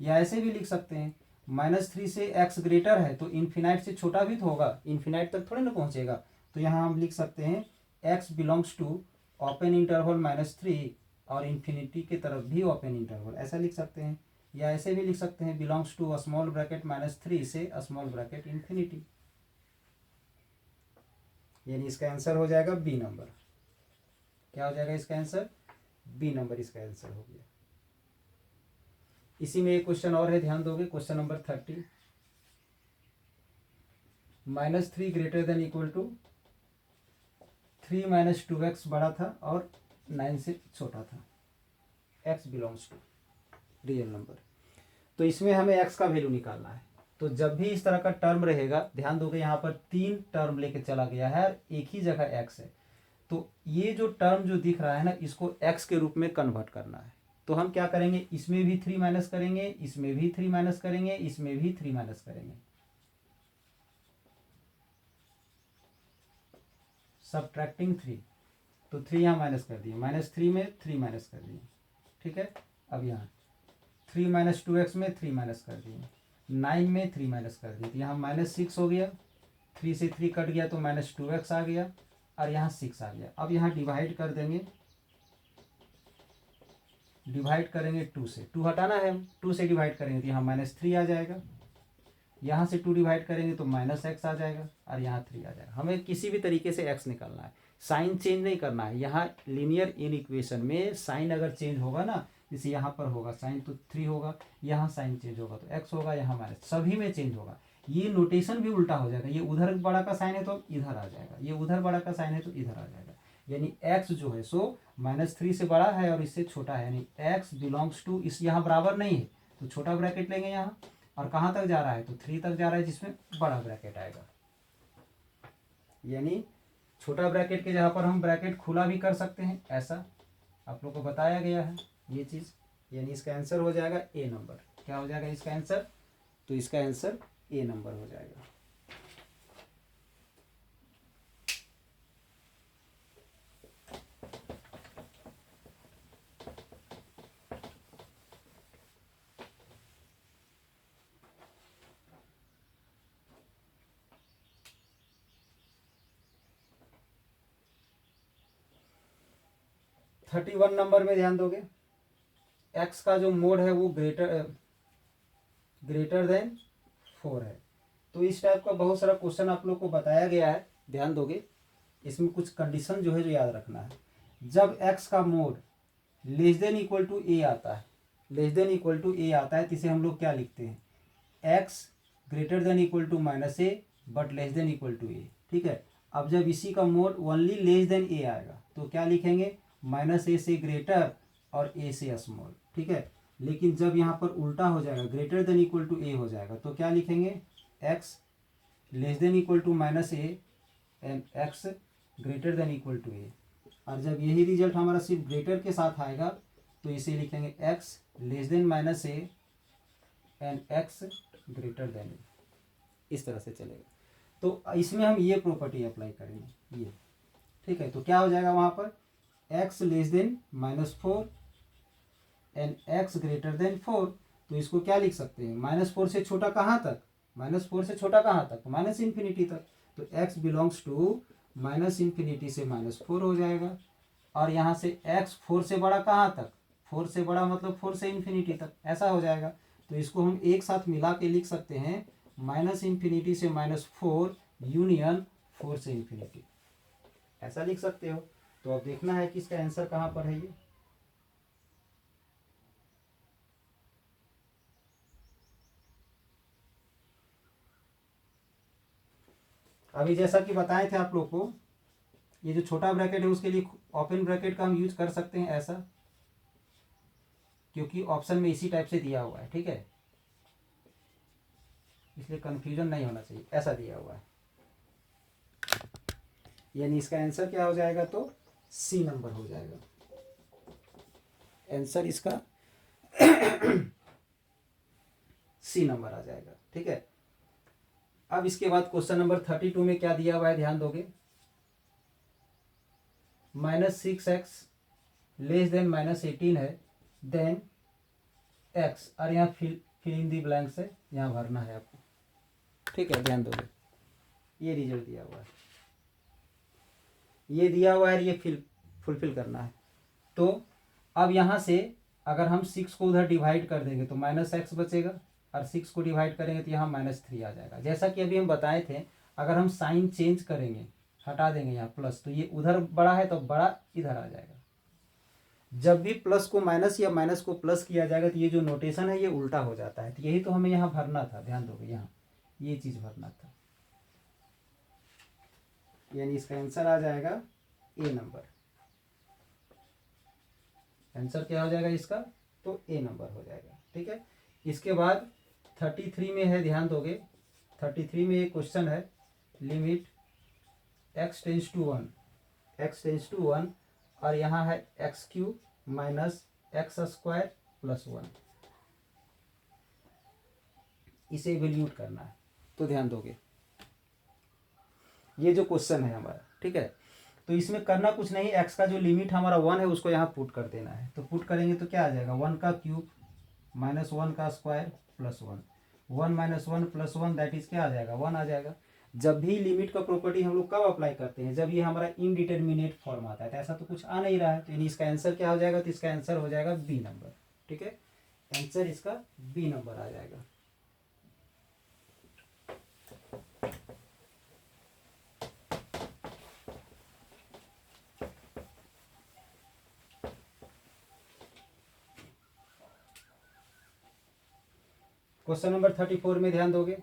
या ऐसे भी लिख सकते हैं -3 से x ग्रेटर है तो इन्फिनाइट से छोटा भी तो होगा, इन्फिनाइट तक थोड़ी ना पहुंचेगा। तो यहाँ हम लिख सकते हैं x belongs to open interval -3 और इन्फिनिटी की तरफ भी ओपन इंटरवल, ऐसा लिख सकते हैं। या ऐसे भी लिख सकते हैं बिलोंग्स टू स्मॉल ब्रैकेट -3 से स्मॉल ब्रैकेट इन्फिनिटी, यानी इसका आंसर हो जाएगा बी नंबर। क्या हो जाएगा इसका आंसर, बी नंबर इसका आंसर हो गया। इसी में एक क्वेश्चन और है, ध्यान दोगे, question number 30। -3 greater than equal to 3 minus 2x बड़ा था और 9 से छोटा था, x belongs to real number. तो इसमें हमें x का वैल्यू निकालना है। तो जब भी इस तरह का टर्म रहेगा, ध्यान दोगे यहाँ पर 3 टर्म लेके चला गया है और एक ही जगह x है, तो ये जो टर्म जो दिख रहा है ना, इसको x के रूप में कन्वर्ट करना है। तो हम क्या करेंगे, इसमें भी 3 माइनस करेंगे, इसमें भी 3 माइनस करेंगे, इसमें भी 3 माइनस करेंगे, सबट्रैक्टिंग 3। तो 3 यहाँ माइनस कर दिए, -3 में 3 माइनस कर दिए। ठीक है, अब यहाँ 3 माइनस 2x में 3 माइनस कर दिए, 9 में 3 माइनस कर दिए, तो यहाँ -6 हो गया, 3 से 3 कट गया तो -2x आ गया और यहाँ 6 आ गया। अब यहाँ डिवाइड कर देंगे, डिवाइड करेंगे 2 से, 2 हटाना है, 2 से डिवाइड करेंगे तो यहाँ -3 आ जाएगा, यहाँ से 2 डिवाइड करेंगे तो -x आ जाएगा और यहाँ 3 आ जाएगा। हमें किसी भी तरीके से x निकालना है, साइन चेंज नहीं करना है। यहाँ लीनियर इन इक्वेशन में साइन अगर चेंज होगा ना, जैसे यहाँ पर होगा साइन तो 3 होगा, यहाँ साइन चेंज होगा तो x होगा, यहाँ माइनस, सभी में चेंज होगा। ये नोटेशन भी उल्टा हो जाएगा, ये उधर बड़ा का साइन है तो इधर आ जाएगा, ये उधर बड़ा का साइन है तो इधर आ जाएगा। यानी x जो है सो -3 से बड़ा है और इससे छोटा है, यानी x बिलोंग्स टू, इस यहाँ बराबर नहीं है तो छोटा ब्रैकेट लेंगे यहाँ, और कहाँ तक जा रहा है तो 3 तक जा रहा है जिसमें बड़ा ब्रैकेट आएगा। यानी छोटा ब्रैकेट के जगह पर हम ब्रैकेट खुला भी कर सकते हैं, ऐसा आप लोग को बताया गया है ये चीज़। यानी इसका आंसर हो जाएगा ए नंबर। क्या हो जाएगा इसका आंसर, तो इसका आंसर ए नंबर हो जाएगा। 31 नंबर में ध्यान दोगे, x का जो मोड है वो ग्रेटर देन 4 है। तो इस टाइप का बहुत सारा क्वेश्चन आप लोग को बताया गया है, ध्यान दोगे। इसमें कुछ कंडीशन जो है जो याद रखना है। जब x का mod less than equal to a आता है, less than equal to a आता है तो इसे हम लोग क्या लिखते हैं, x greater than equal to -a but less than equal to a. ठीक है, अब जब इसी का mod only less than a आएगा तो क्या लिखेंगे, -a से ग्रेटर और a से स्मॉल। ठीक है, लेकिन जब यहाँ पर उल्टा हो जाएगा, greater than equal to a हो जाएगा तो क्या लिखेंगे, x less than equal to -a and x greater than equal to a. और जब यही रिजल्ट हमारा सिर्फ ग्रेटर के साथ आएगा तो इसे लिखेंगे x less than -a and x greater than a. इस तरह से चलेगा। तो इसमें हम ये प्रॉपर्टी अप्लाई करेंगे ये। ठीक है, तो क्या हो जाएगा वहाँ पर, x less then -4 and x greater then 4, तो इसको क्या लिख सकते हैं, -4 से छोटा कहाँ तक, -4 से छोटा कहाँ तक, माइनस इन्फिनिटी तक, तो x belongs to minus infinity से -4 हो जाएगा। और यहाँ से x 4 से बड़ा कहाँ तक, 4 से बड़ा मतलब 4 से इन्फिनिटी तक, ऐसा हो जाएगा। तो इसको हम एक साथ मिला के लिख सकते हैं माइनस इन्फिनिटी से -4 यूनियन 4 से इन्फिनिटी, ऐसा लिख सकते हो। तो अब देखना है कि इसका आंसर कहाँ पर है ये। अभी जैसा कि बताए थे आप लोग को, ये जो छोटा ब्रैकेट है उसके लिए ओपन ब्रैकेट का हम यूज कर सकते हैं ऐसा, क्योंकि ऑप्शन में इसी टाइप से दिया हुआ है, ठीक है, इसलिए कंफ्यूजन नहीं होना चाहिए, ऐसा दिया हुआ है। यानी इसका आंसर क्या हो जाएगा, तो सी नंबर हो जाएगा आंसर इसका। सी नंबर आ जाएगा, ठीक है। अब इसके बाद क्वेश्चन नंबर 32 में क्या दिया हुआ है, ध्यान दोगे, -6x लेस देन -18 है, देन x, और यहाँ फिल इन दी ब्लैंक्स है, यहाँ भरना है आपको, ठीक है, ध्यान दोगे। ये रिजल्ट दिया हुआ है, ये दिया हुआ है, ये फुलफिल करना है। तो अब यहाँ से अगर हम 6 को उधर डिवाइड कर देंगे तो -x बचेगा, और 6 को डिवाइड करेंगे तो यहाँ -3 आ जाएगा। जैसा कि अभी हम बताए थे, अगर हम साइन चेंज करेंगे, हटा देंगे यहाँ प्लस, तो ये उधर बड़ा है तो बड़ा इधर आ जाएगा। जब भी प्लस को माइनस या माइनस को प्लस किया जाएगा तो ये जो नोटेशन है ये उल्टा हो जाता है। तो यही तो हमें यहाँ भरना था, ध्यान दोगे, यहाँ ये चीज़ भरना था, यानी इसका आंसर आ जाएगा ए नंबर। आंसर क्या हो जाएगा इसका, तो ए नंबर हो जाएगा, ठीक है। इसके बाद 33 में है, ध्यान दोगे, 33 में एक क्वेश्चन है, लिमिट x टेंस टू 1 और यहाँ है x³ माइनस x² प्लस 1, इसे इवेल्यूट करना है। तो ध्यान दोगे, ये जो क्वेश्चन है हमारा, ठीक है, तो इसमें करना कुछ नहीं, x का जो लिमिट हमारा 1 है उसको यहाँ पुट कर देना है। तो पुट करेंगे तो क्या आ जाएगा, 1³ माइनस 1² प्लस 1, 1 - 1 + 1 दैट इज क्या आ जाएगा, 1 आ जाएगा। जब भी लिमिट का प्रॉपर्टी हम लोग कब अप्लाई करते हैं, जब ये हमारा इनडिटर्मिनेट फॉर्म आता है, तो ऐसा तो कुछ आ नहीं रहा है, तो यानी इसका आंसर क्या हो जाएगा, तो इसका आंसर हो जाएगा बी नंबर, ठीक है, आंसर इसका बी नंबर आ जाएगा। क्वेश्चन नंबर 34 में ध्यान दोगे,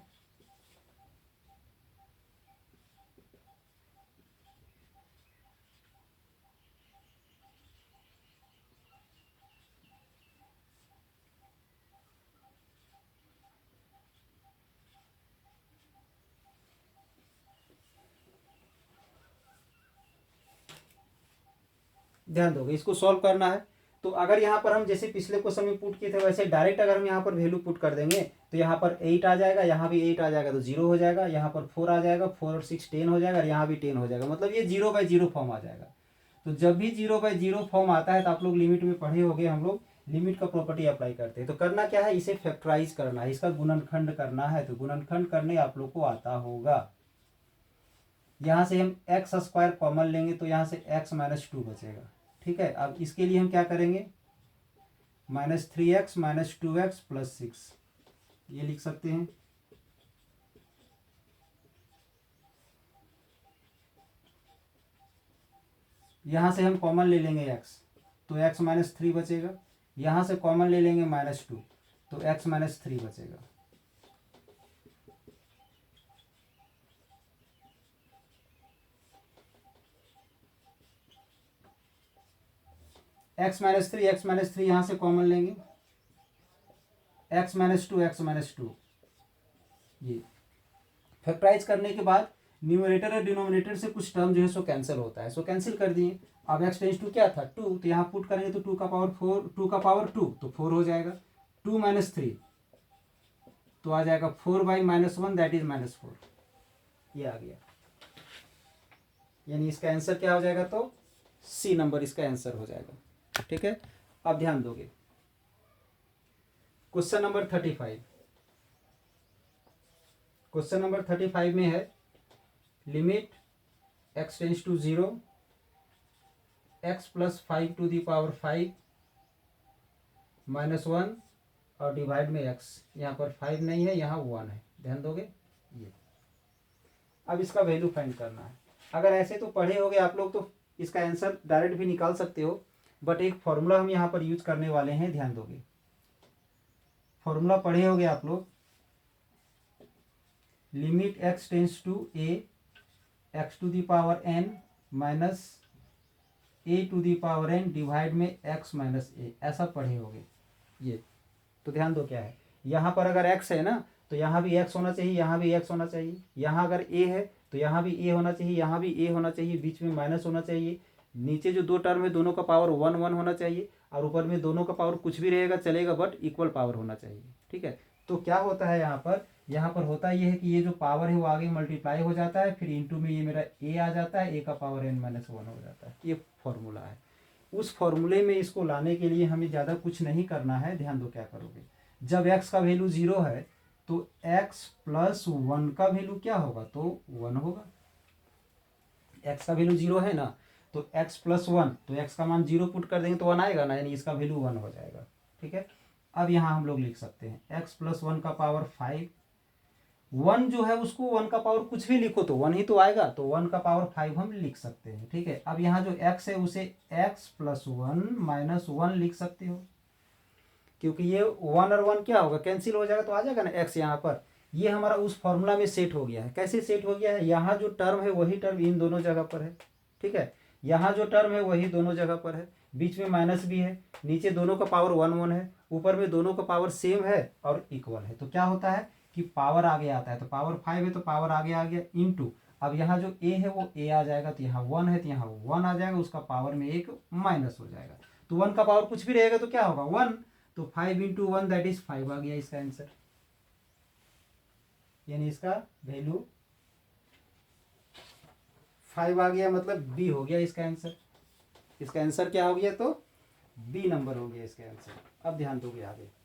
ध्यान दोगे, इसको सॉल्व करना है। तो अगर यहाँ पर हम जैसे पिछले क्वेश्चन में पुट किए थे वैसे डायरेक्ट अगर हम यहाँ पर वैल्यू पुट कर देंगे तो यहाँ पर 8 आ जाएगा, यहाँ भी 8 आ जाएगा तो 0 हो जाएगा, यहाँ पर 4 आ जाएगा, 4 और 6 10 हो जाएगा, और यहाँ भी 10 हो जाएगा, मतलब ये 0/0 फॉर्म आ जाएगा। तो जब भी 0/0 फॉर्म आता है तो आप लोग लिमिट में पढ़े होंगे, हम लोग लिमिट का प्रॉपर्टी अप्लाई करते हैं। तो करना क्या है, इसे फैक्टराइज करना है, इसका गुणनखंड करना है। तो गुणनखंड करने आप लोग को आता होगा, यहाँ से हम x² कॉमन लेंगे तो यहाँ से x - 2 बचेगा, ठीक है। अब इसके लिए हम क्या करेंगे, -3x - 2x + 6, ये लिख सकते हैं। यहाँ से हम कॉमन ले लेंगे x, तो x - 3 बचेगा, यहाँ से कॉमन ले लेंगे -2, तो x - 3 बचेगा। x - 3 यहाँ से कॉमन लेंगे, x - 2 ये फैक्टराइज करने के बाद न्यूमरेटर और डिनोमिनेटर से कुछ टर्म जो है सो कैंसिल होता है, सो कैंसिल कर दिए। अब x टेंस टू क्या था 2, तो यहाँ पुट करेंगे तो 2 का पावर 4, 2 का पावर 2 तो 4 हो जाएगा, 2 - 3 तो आ जाएगा 4/-1 दैट इज -4, ये आ गया। यानी इसका आंसर क्या हो जाएगा, तो सी नंबर इसका आंसर हो जाएगा। ठीक है, अब ध्यान दोगे क्वेश्चन नंबर 35। क्वेश्चन नंबर 35 में है limit x tends to 0 x plus 5 to the power 5 -1 और डिवाइड में x। यहाँ पर 5 नहीं है, यहाँ 1 है, ध्यान दोगे ये। अब इसका वैल्यू फाइंड करना है। अगर ऐसे तो पढ़े होगे आप लोग तो इसका आंसर डायरेक्ट भी निकाल सकते हो, बट एक फॉर्मूला हम यहाँ पर यूज करने वाले हैं, ध्यान दोगे। फॉर्मूला पढ़े होगे आप लोग, limit x tends to a x to the power n minus a to the power n divide में x माइनस a, ऐसा पढ़े होगे ये। तो ध्यान दो क्या है, यहाँ पर अगर x है ना तो यहाँ भी x होना चाहिए, यहाँ भी x होना चाहिए। यहाँ अगर a है तो यहाँ भी a होना चाहिए, यहाँ भी a होना चाहिए, बीच में माइनस होना चाहिए। नीचे जो दो टर्म है दोनों का पावर 1 1 होना चाहिए, और ऊपर में दोनों का पावर कुछ भी रहेगा चलेगा, बट इक्वल पावर होना चाहिए। ठीक है, तो क्या होता है यहाँ पर होता ये है कि ये जो पावर है वो आगे मल्टीप्लाई हो जाता है, फिर इंटू में ये मेरा a आ जाता है, a का पावर n माइनस 1 हो जाता है। ये फॉर्मूला है। उस फॉर्मूले में इसको लाने के लिए हमें ज़्यादा कुछ नहीं करना है। ध्यान दो क्या करोगे, जब x का वैल्यू 0 है तो x प्लस 1 का वैल्यू क्या होगा, तो 1 होगा। x का वैल्यू 0 है ना, तो x प्लस 1, तो x का मान 0 पुट कर देंगे तो 1 आएगा ना, यानी इसका वैल्यू 1 हो जाएगा। ठीक है, अब यहाँ हम लोग लिख सकते हैं x प्लस 1 का पावर 5। 1 जो है उसको 1 का पावर कुछ भी लिखो तो 1 ही तो आएगा, तो 1 का पावर 5 हम लिख सकते हैं। ठीक है, अब यहाँ जो x है उसे x प्लस 1 माइनस 1 लिख सकते हो, क्योंकि ये 1 और 1 क्या होगा, कैंसिल हो जाएगा, तो आ जाएगा ना x यहाँ पर। ये हमारा उस फॉर्मूला में सेट हो गया है। कैसे सेट हो गया है, यहाँ जो टर्म है वही टर्म इन दोनों जगह पर है। ठीक है, यहाँ जो टर्म है वही दोनों जगह पर है, बीच में माइनस भी है, नीचे दोनों का पावर 1 1 है, ऊपर में दोनों का पावर सेम है और इक्वल है। तो क्या होता है कि पावर आगे आता है, तो पावर 5 है तो पावर आगे आ गया इंटू, अब यहाँ जो a है वो a आ जाएगा, तो यहाँ 1 है तो यहाँ 1 आ जाएगा, उसका पावर में एक माइनस हो जाएगा। तो 1 का पावर कुछ भी रहेगा तो क्या होगा 1, तो 5 इंटू 1 दैट इज 5 आ गया इसका आंसर, यानी इसका वैल्यू 5 आ गया, मतलब बी हो गया इसका आंसर। इसका आंसर क्या हो गया, तो बी नंबर हो गया इसका आंसर। अब ध्यान दोगे आगे,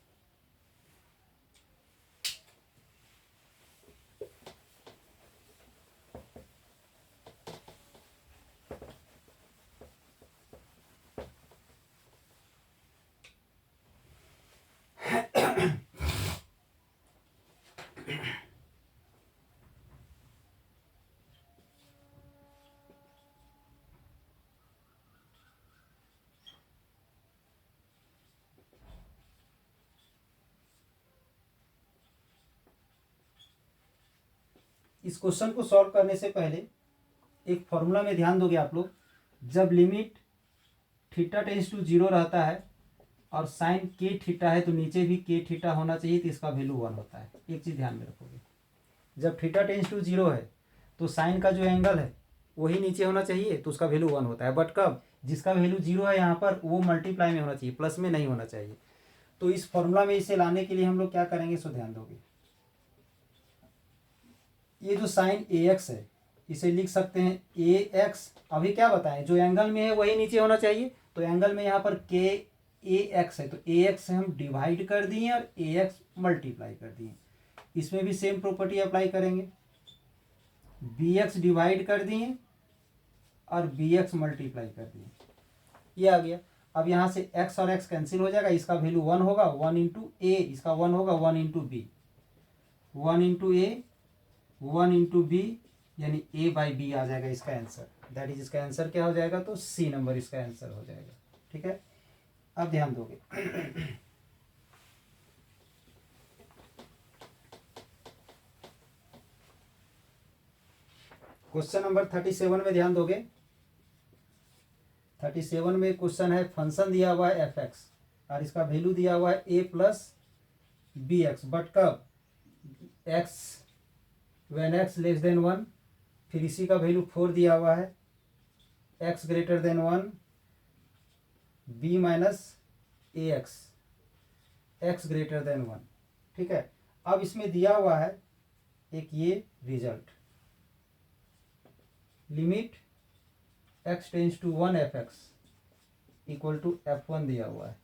इस क्वेश्चन को सॉल्व करने से पहले एक फॉर्मूला में ध्यान दोगे आप लोग, जब लिमिट थीटा टेंस टू 0 रहता है और साइन के थीटा है तो नीचे भी के थीटा होना चाहिए, तो इसका वैल्यू 1 होता है। एक चीज़ ध्यान में रखोगे, जब थीटा टेंस टू 0 है तो साइन का जो एंगल है वही नीचे होना चाहिए, तो उसका वैल्यू 1 होता है। बट कब, जिसका वैल्यू 0 है यहाँ पर वो मल्टीप्लाई में होना चाहिए, प्लस में नहीं होना चाहिए। तो इस फॉर्मूला में इसे लाने के लिए हम लोग क्या करेंगे, सो ध्यान दोगे, ये जो साइन ए एक्स है इसे लिख सकते हैं ए एक्स। अभी क्या बताएं, जो एंगल में है वही नीचे होना चाहिए, तो एंगल में यहाँ पर के ए एक्स है, तो ए एक्स से हम डिवाइड कर दिए और ए एक्स मल्टीप्लाई कर दिए। इसमें भी सेम प्रॉपर्टी अप्लाई करेंगे, बी एक्स डिवाइड कर दिए और बी एक्स मल्टीप्लाई कर दिए, ये आ गया। अब यहाँ से x और x कैंसिल हो जाएगा, इसका वैल्यू 1 होगा, 1 इंटू ए, इसका 1 होगा 1 इंटू बी, 1 इंटू ए 1 इंटू बी, यानी a बाई बी आ जाएगा इसका आंसर। दैट इज इसका आंसर क्या हो जाएगा, तो सी नंबर इसका आंसर हो जाएगा। ठीक है, अब ध्यान दोगे क्वेश्चन नंबर 37 में ध्यान दोगे। 37 में क्वेश्चन है, फंक्शन दिया हुआ है एफ एक्स और इसका वैल्यू दिया हुआ है a plus b x, but कब, x when x less than 1, फिर इसी का वैल्यू 4 दिया हुआ है, x greater than 1, b minus a x, x greater than 1। ठीक है, अब इसमें दिया हुआ है एक ये result, limit X tends to 1 F X equal to F1 दिया हुआ है,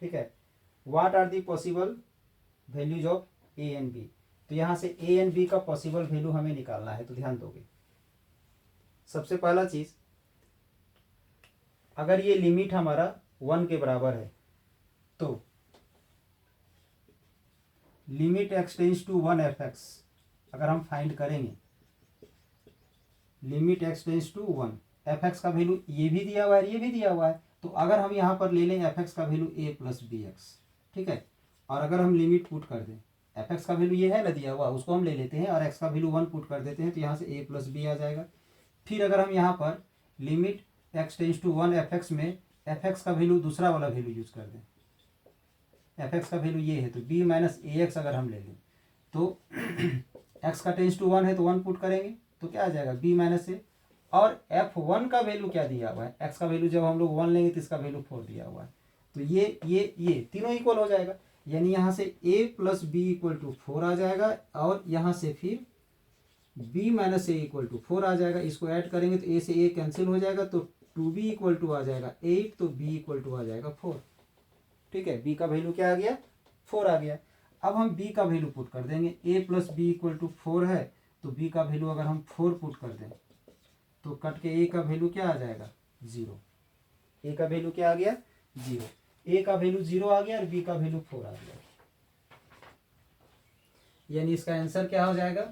ठीक है। What are the possible values of A and B, तो यहाँ से ए एंड बी का पॉसिबल वैल्यू हमें निकालना है। तो ध्यान दोगे, सबसे पहला चीज, अगर ये लिमिट हमारा 1 के बराबर है तो limit X tends to 1 F X अगर हम फाइंड करेंगे, limit X tends to 1, F X का वैल्यू ये भी दिया हुआ है, ये भी दिया हुआ है, तो अगर हम यहाँ पर ले लें एफ एक्स का वैल्यू ए प्लस बी एक्स, ठीक है, और अगर हम लिमिट पुट कर दें, एफ एक्स का वैल्यू ये है ना दिया हुआ, उसको हम ले लेते हैं और एक्स का वैल्यू 1 पुट कर देते हैं, तो यहाँ से ए प्लस बी आ जाएगा। फिर अगर हम यहाँ पर limit X tends to 1 F X में एफ एक्स का वैल्यू दूसरा वाला वैल्यू यूज कर दें, एफ एक्स का वैल्यू ये है, तो बी माइनस ए एक्स अगर हम ले लें तो एक्स का टेंस टू 1 है तो 1 पुट करेंगे तो क्या आ जाएगा बी माइनस ए, और F1 का वैल्यू क्या दिया हुआ है, x का वैल्यू जब हम लोग 1 लेंगे तो इसका वैल्यू 4 दिया हुआ है, तो ये तीनों इक्वल हो जाएगा, यानी यहाँ से a plus B equal to 4 आ जाएगा, और यहाँ से फिर b minus A equal to 4 आ जाएगा। इसको ऐड करेंगे तो a से a कैंसिल हो जाएगा, तो 2b इक्वल टू आ जाएगा 8, तो b इक्वल टू आ जाएगा 4, ठीक है। b का वैल्यू क्या आ गया, 4 आ गया। अब हम b का वैल्यू पुट कर देंगे, a plus B equal to 4 है, तो b का वैल्यू अगर हम 4 पुट कर दें तो कट के a का वैल्यू क्या आ जाएगा 0, a का वैल्यू क्या आ गया 0, a का वैल्यू 0 आ गया और b का वैल्यू 4 आ गया, यानी इसका आंसर क्या हो जाएगा,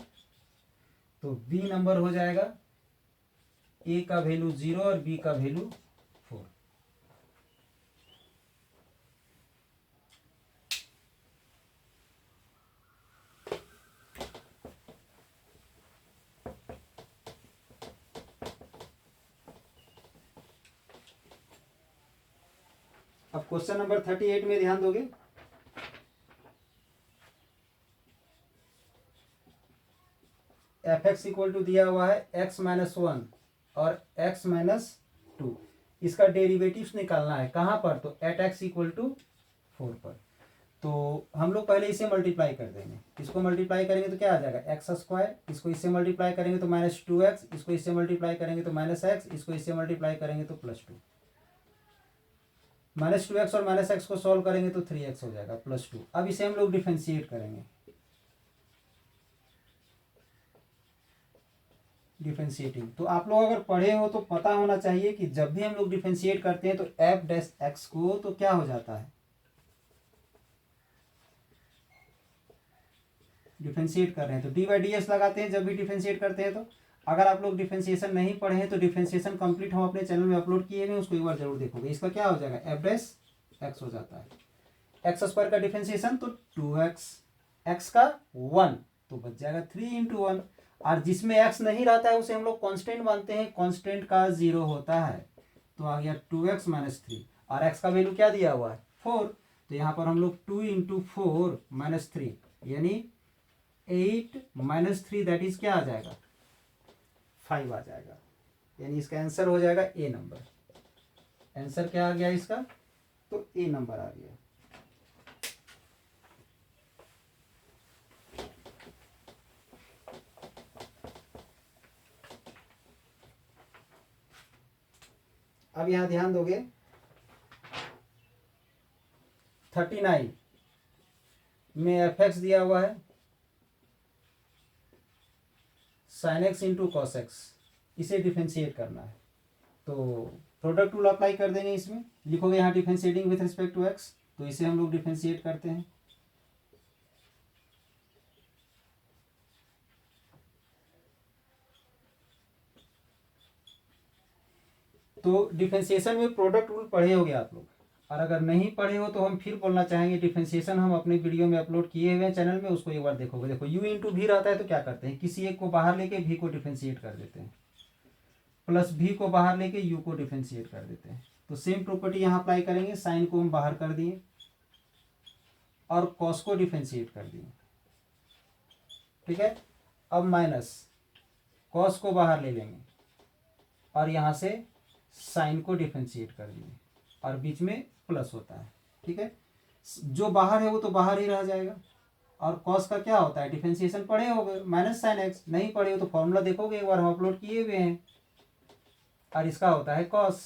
तो b नंबर हो जाएगा, a का वैल्यू 0 और b का वैल्यू 4। अब क्वेश्चन नंबर 38 में ध्यान दोगे, एफ एक्स इक्वल टू दिया हुआ है एक्स माइनस 1 और एक्स माइनस 2, इसका डेरिवेटिव्स निकालना है कहाँ पर, तो एट एक्स इक्वल टू 4 पर। तो हम लोग पहले इसे मल्टीप्लाई कर देंगे, इसको मल्टीप्लाई करेंगे तो क्या आ जाएगा एक्स स्क्वायर, इसको इससे मल्टीप्लाई करेंगे तो माइनस 2x, इसको इससे मल्टीप्लाई करेंगे तो माइनस एक्स, इसको इससे मल्टीप्लाई करेंगे तो प्लस 2, माइनस 2x और माइनस एक्स को सॉल्व करेंगे तो 3x हो जाएगा प्लस 2। अब इसे हम लोग डिफरेंशिएट करेंगे, डिफरेंशिएटिंग, तो आप लोग अगर पढ़े हो तो पता होना चाहिए कि जब भी हम लोग डिफरेंशिएट करते हैं तो एफ डैश एक्स को तो क्या हो जाता है, डिफरेंशिएट कर रहे हैं तो डी बाई डी एस लगाते हैं जब भी डिफरेंशिएट करते हैं। तो अगर आप लोग डिफरेंशिएशन नहीं पढ़े हैं तो डिफरेंशिएशन कंप्लीट हम अपने चैनल में अपलोड किए हैं, उसको एक बार जरूर देखोगे। इसका क्या हो जाएगा एफ डैश एक्स हो जाता है, एक्स स्क्वायर का डिफरेंशिएशन तो 2x, एक्स का 1 तो बच जाएगा 3 इंटू 1, और जिसमें x नहीं रहता है उसे हम लोग कांस्टेंट मानते हैं, कांस्टेंट का 0 होता है, तो आ गया 2x माइनस 3, और x का वैल्यू क्या दिया हुआ है 4, तो यहाँ पर हम लोग 2 इंटू 4 माइनस 3 यानी 8 माइनस 3 दैट इज क्या आ जाएगा 5 आ जाएगा, यानी इसका आंसर हो जाएगा ए नंबर। आंसर क्या आ गया इसका, तो ए नंबर आ गया। अब यहां ध्यान दोगे 39 में एफ एक्स दिया हुआ है sine x into cos x, इसे डिफरेंशिएट करना है, तो प्रोडक्ट रूल अप्लाई कर देंगे, इसमें लिखोगे यहाँ differentiating with respect to X, तो इसे हम लोग डिफरेंशिएट करते हैं, तो डिफरेंशिएशन में प्रोडक्ट रूल पढ़े होगे आप लोग, और अगर नहीं पढ़े हो तो हम फिर बोलना चाहेंगे, डिफरेंशिएशन हम अपने वीडियो में अपलोड किए हुए हैं चैनल में, उसको एक बार देखोगे। देखो u इंटू भी रहता है तो क्या करते हैं, किसी एक को बाहर लेके v को डिफरेंशिएट कर देते हैं, प्लस v को बाहर लेके u को डिफरेंशिएट कर देते हैं, तो सेम प्रॉपर्टी यहाँ अप्लाई करेंगे, साइन को हम बाहर कर दिए और कॉस को डिफरेंशिएट कर दिए, ठीक है। अब माइनस कॉस को बाहर ले लेंगे और यहाँ से साइन को डिफरेंशिएट कर दिए और बीच में प्लस होता है, ठीक है। जो बाहर है वो तो बाहर ही रह जाएगा, और कॉस का क्या होता है डिफरेंशिएशन पढ़े होगे माइनस साइन एक्स, नहीं पढ़े हो तो फॉर्मूला देखोगे एक बार हम अपलोड किए हुए हैं, और इसका होता है कॉस।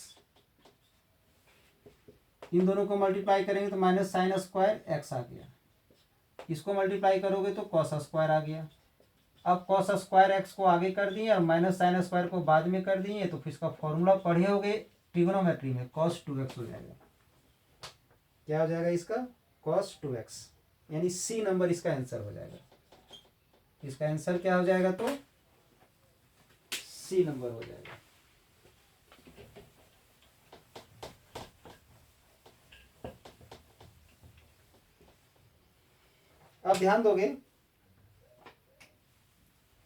इन दोनों को मल्टीप्लाई करेंगे तो माइनस साइन स्क्वायर एक्स आ गया, इसको मल्टीप्लाई करोगे तो कॉस स्क्वायर आ गया। अब कॉस स्क्वायर एक्स को आगे कर दिए और माइनस साइन स्क्वायर को बाद में कर दिए, तो फिर इसका फॉर्मूला पढ़े होगे ट्रिग्नोमेट्री में, कॉस 2x हो जाएगा। क्या हो जाएगा इसका? कॉस 2x, यानी सी नंबर इसका आंसर हो जाएगा। इसका आंसर क्या हो जाएगा? तो सी नंबर हो जाएगा। अब ध्यान दोगे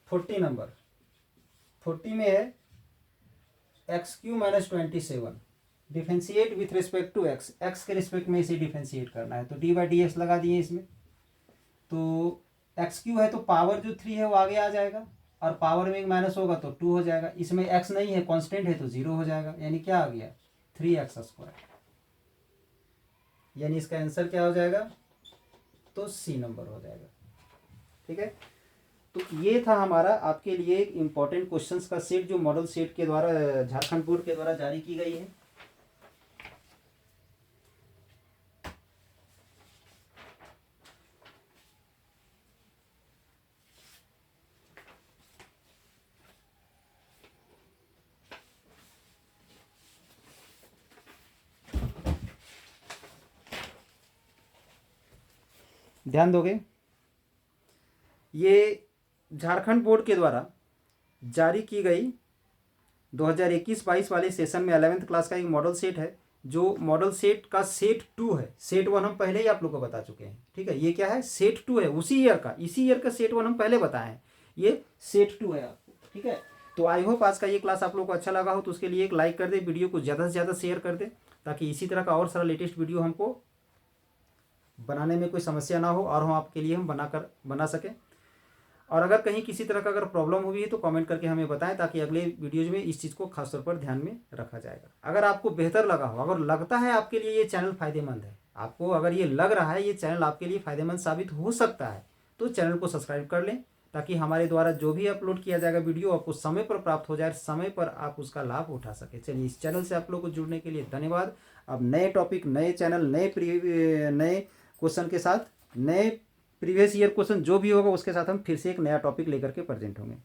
40 नंबर, 40 में है X cube minus 27, differentiate with respect to X, X के रिस्पेक्ट में इसे डिफरेंशिएट करना है, तो डी बाई डी एक्स लगा दिए इसमें। तो एक्स क्यू है तो पावर जो 3 है वो आगे आ जाएगा, और पावर में एक माइनस होगा तो 2 हो जाएगा। इसमें एक्स नहीं है, कांस्टेंट है, तो 0 हो जाएगा, यानी क्या आ गया? 3x²। यानी इसका आंसर क्या हो जाएगा? तो सी नंबर हो जाएगा। ठीक है, तो ये था हमारा आपके लिए एक इम्पॉर्टेंट क्वेश्चंस का सेट जो मॉडल सेट के द्वारा झारखंड बोर्ड के द्वारा जारी की गई है। ध्यान दोगे, ये झारखंड बोर्ड के द्वारा जारी की गई 2021-22 वाले सेशन में 11th क्लास का एक मॉडल सेट है, जो मॉडल सेट का सेट 2 है। सेट 1 हम पहले ही आप लोग को बता चुके हैं। ठीक है, ये क्या है? सेट 2 है, उसी ईयर का, इसी ईयर का सेट 1 हम पहले बताए हैं, ये सेट 2 है आपको। ठीक है, तो आई होप आज का ये क्लास आप लोग को अच्छा लगा हो, तो उसके लिए एक लाइक कर दे, वीडियो को ज़्यादा से ज़्यादा शेयर कर दे, ताकि इसी तरह का और सारा लेटेस्ट वीडियो हमको बनाने में कोई समस्या ना हो और हम आपके लिए हम बना सकें। और अगर कहीं किसी तरह का अगर प्रॉब्लम हुई है तो कमेंट करके हमें बताएं, ताकि अगले वीडियोज में इस चीज़ को खासतौर पर ध्यान में रखा जाएगा। अगर आपको बेहतर लगा हो, अगर लगता है आपके लिए ये चैनल फ़ायदेमंद है, आपको अगर ये लग रहा है ये चैनल आपके लिए फ़ायदेमंद साबित हो सकता है, तो चैनल को सब्सक्राइब कर लें, ताकि हमारे द्वारा जो भी अपलोड किया जाएगा वीडियो आपको समय पर प्राप्त हो जाए, समय पर आप उसका लाभ उठा सके। चलिए, इस चैनल से आप लोग को जुड़ने के लिए धन्यवाद। अब नए टॉपिक, नए चैनल, नए क्वेश्चन के साथ, नए प्रीवियस ईयर क्वेश्चन जो भी होगा उसके साथ हम फिर से एक नया टॉपिक लेकर के प्रेजेंट होंगे।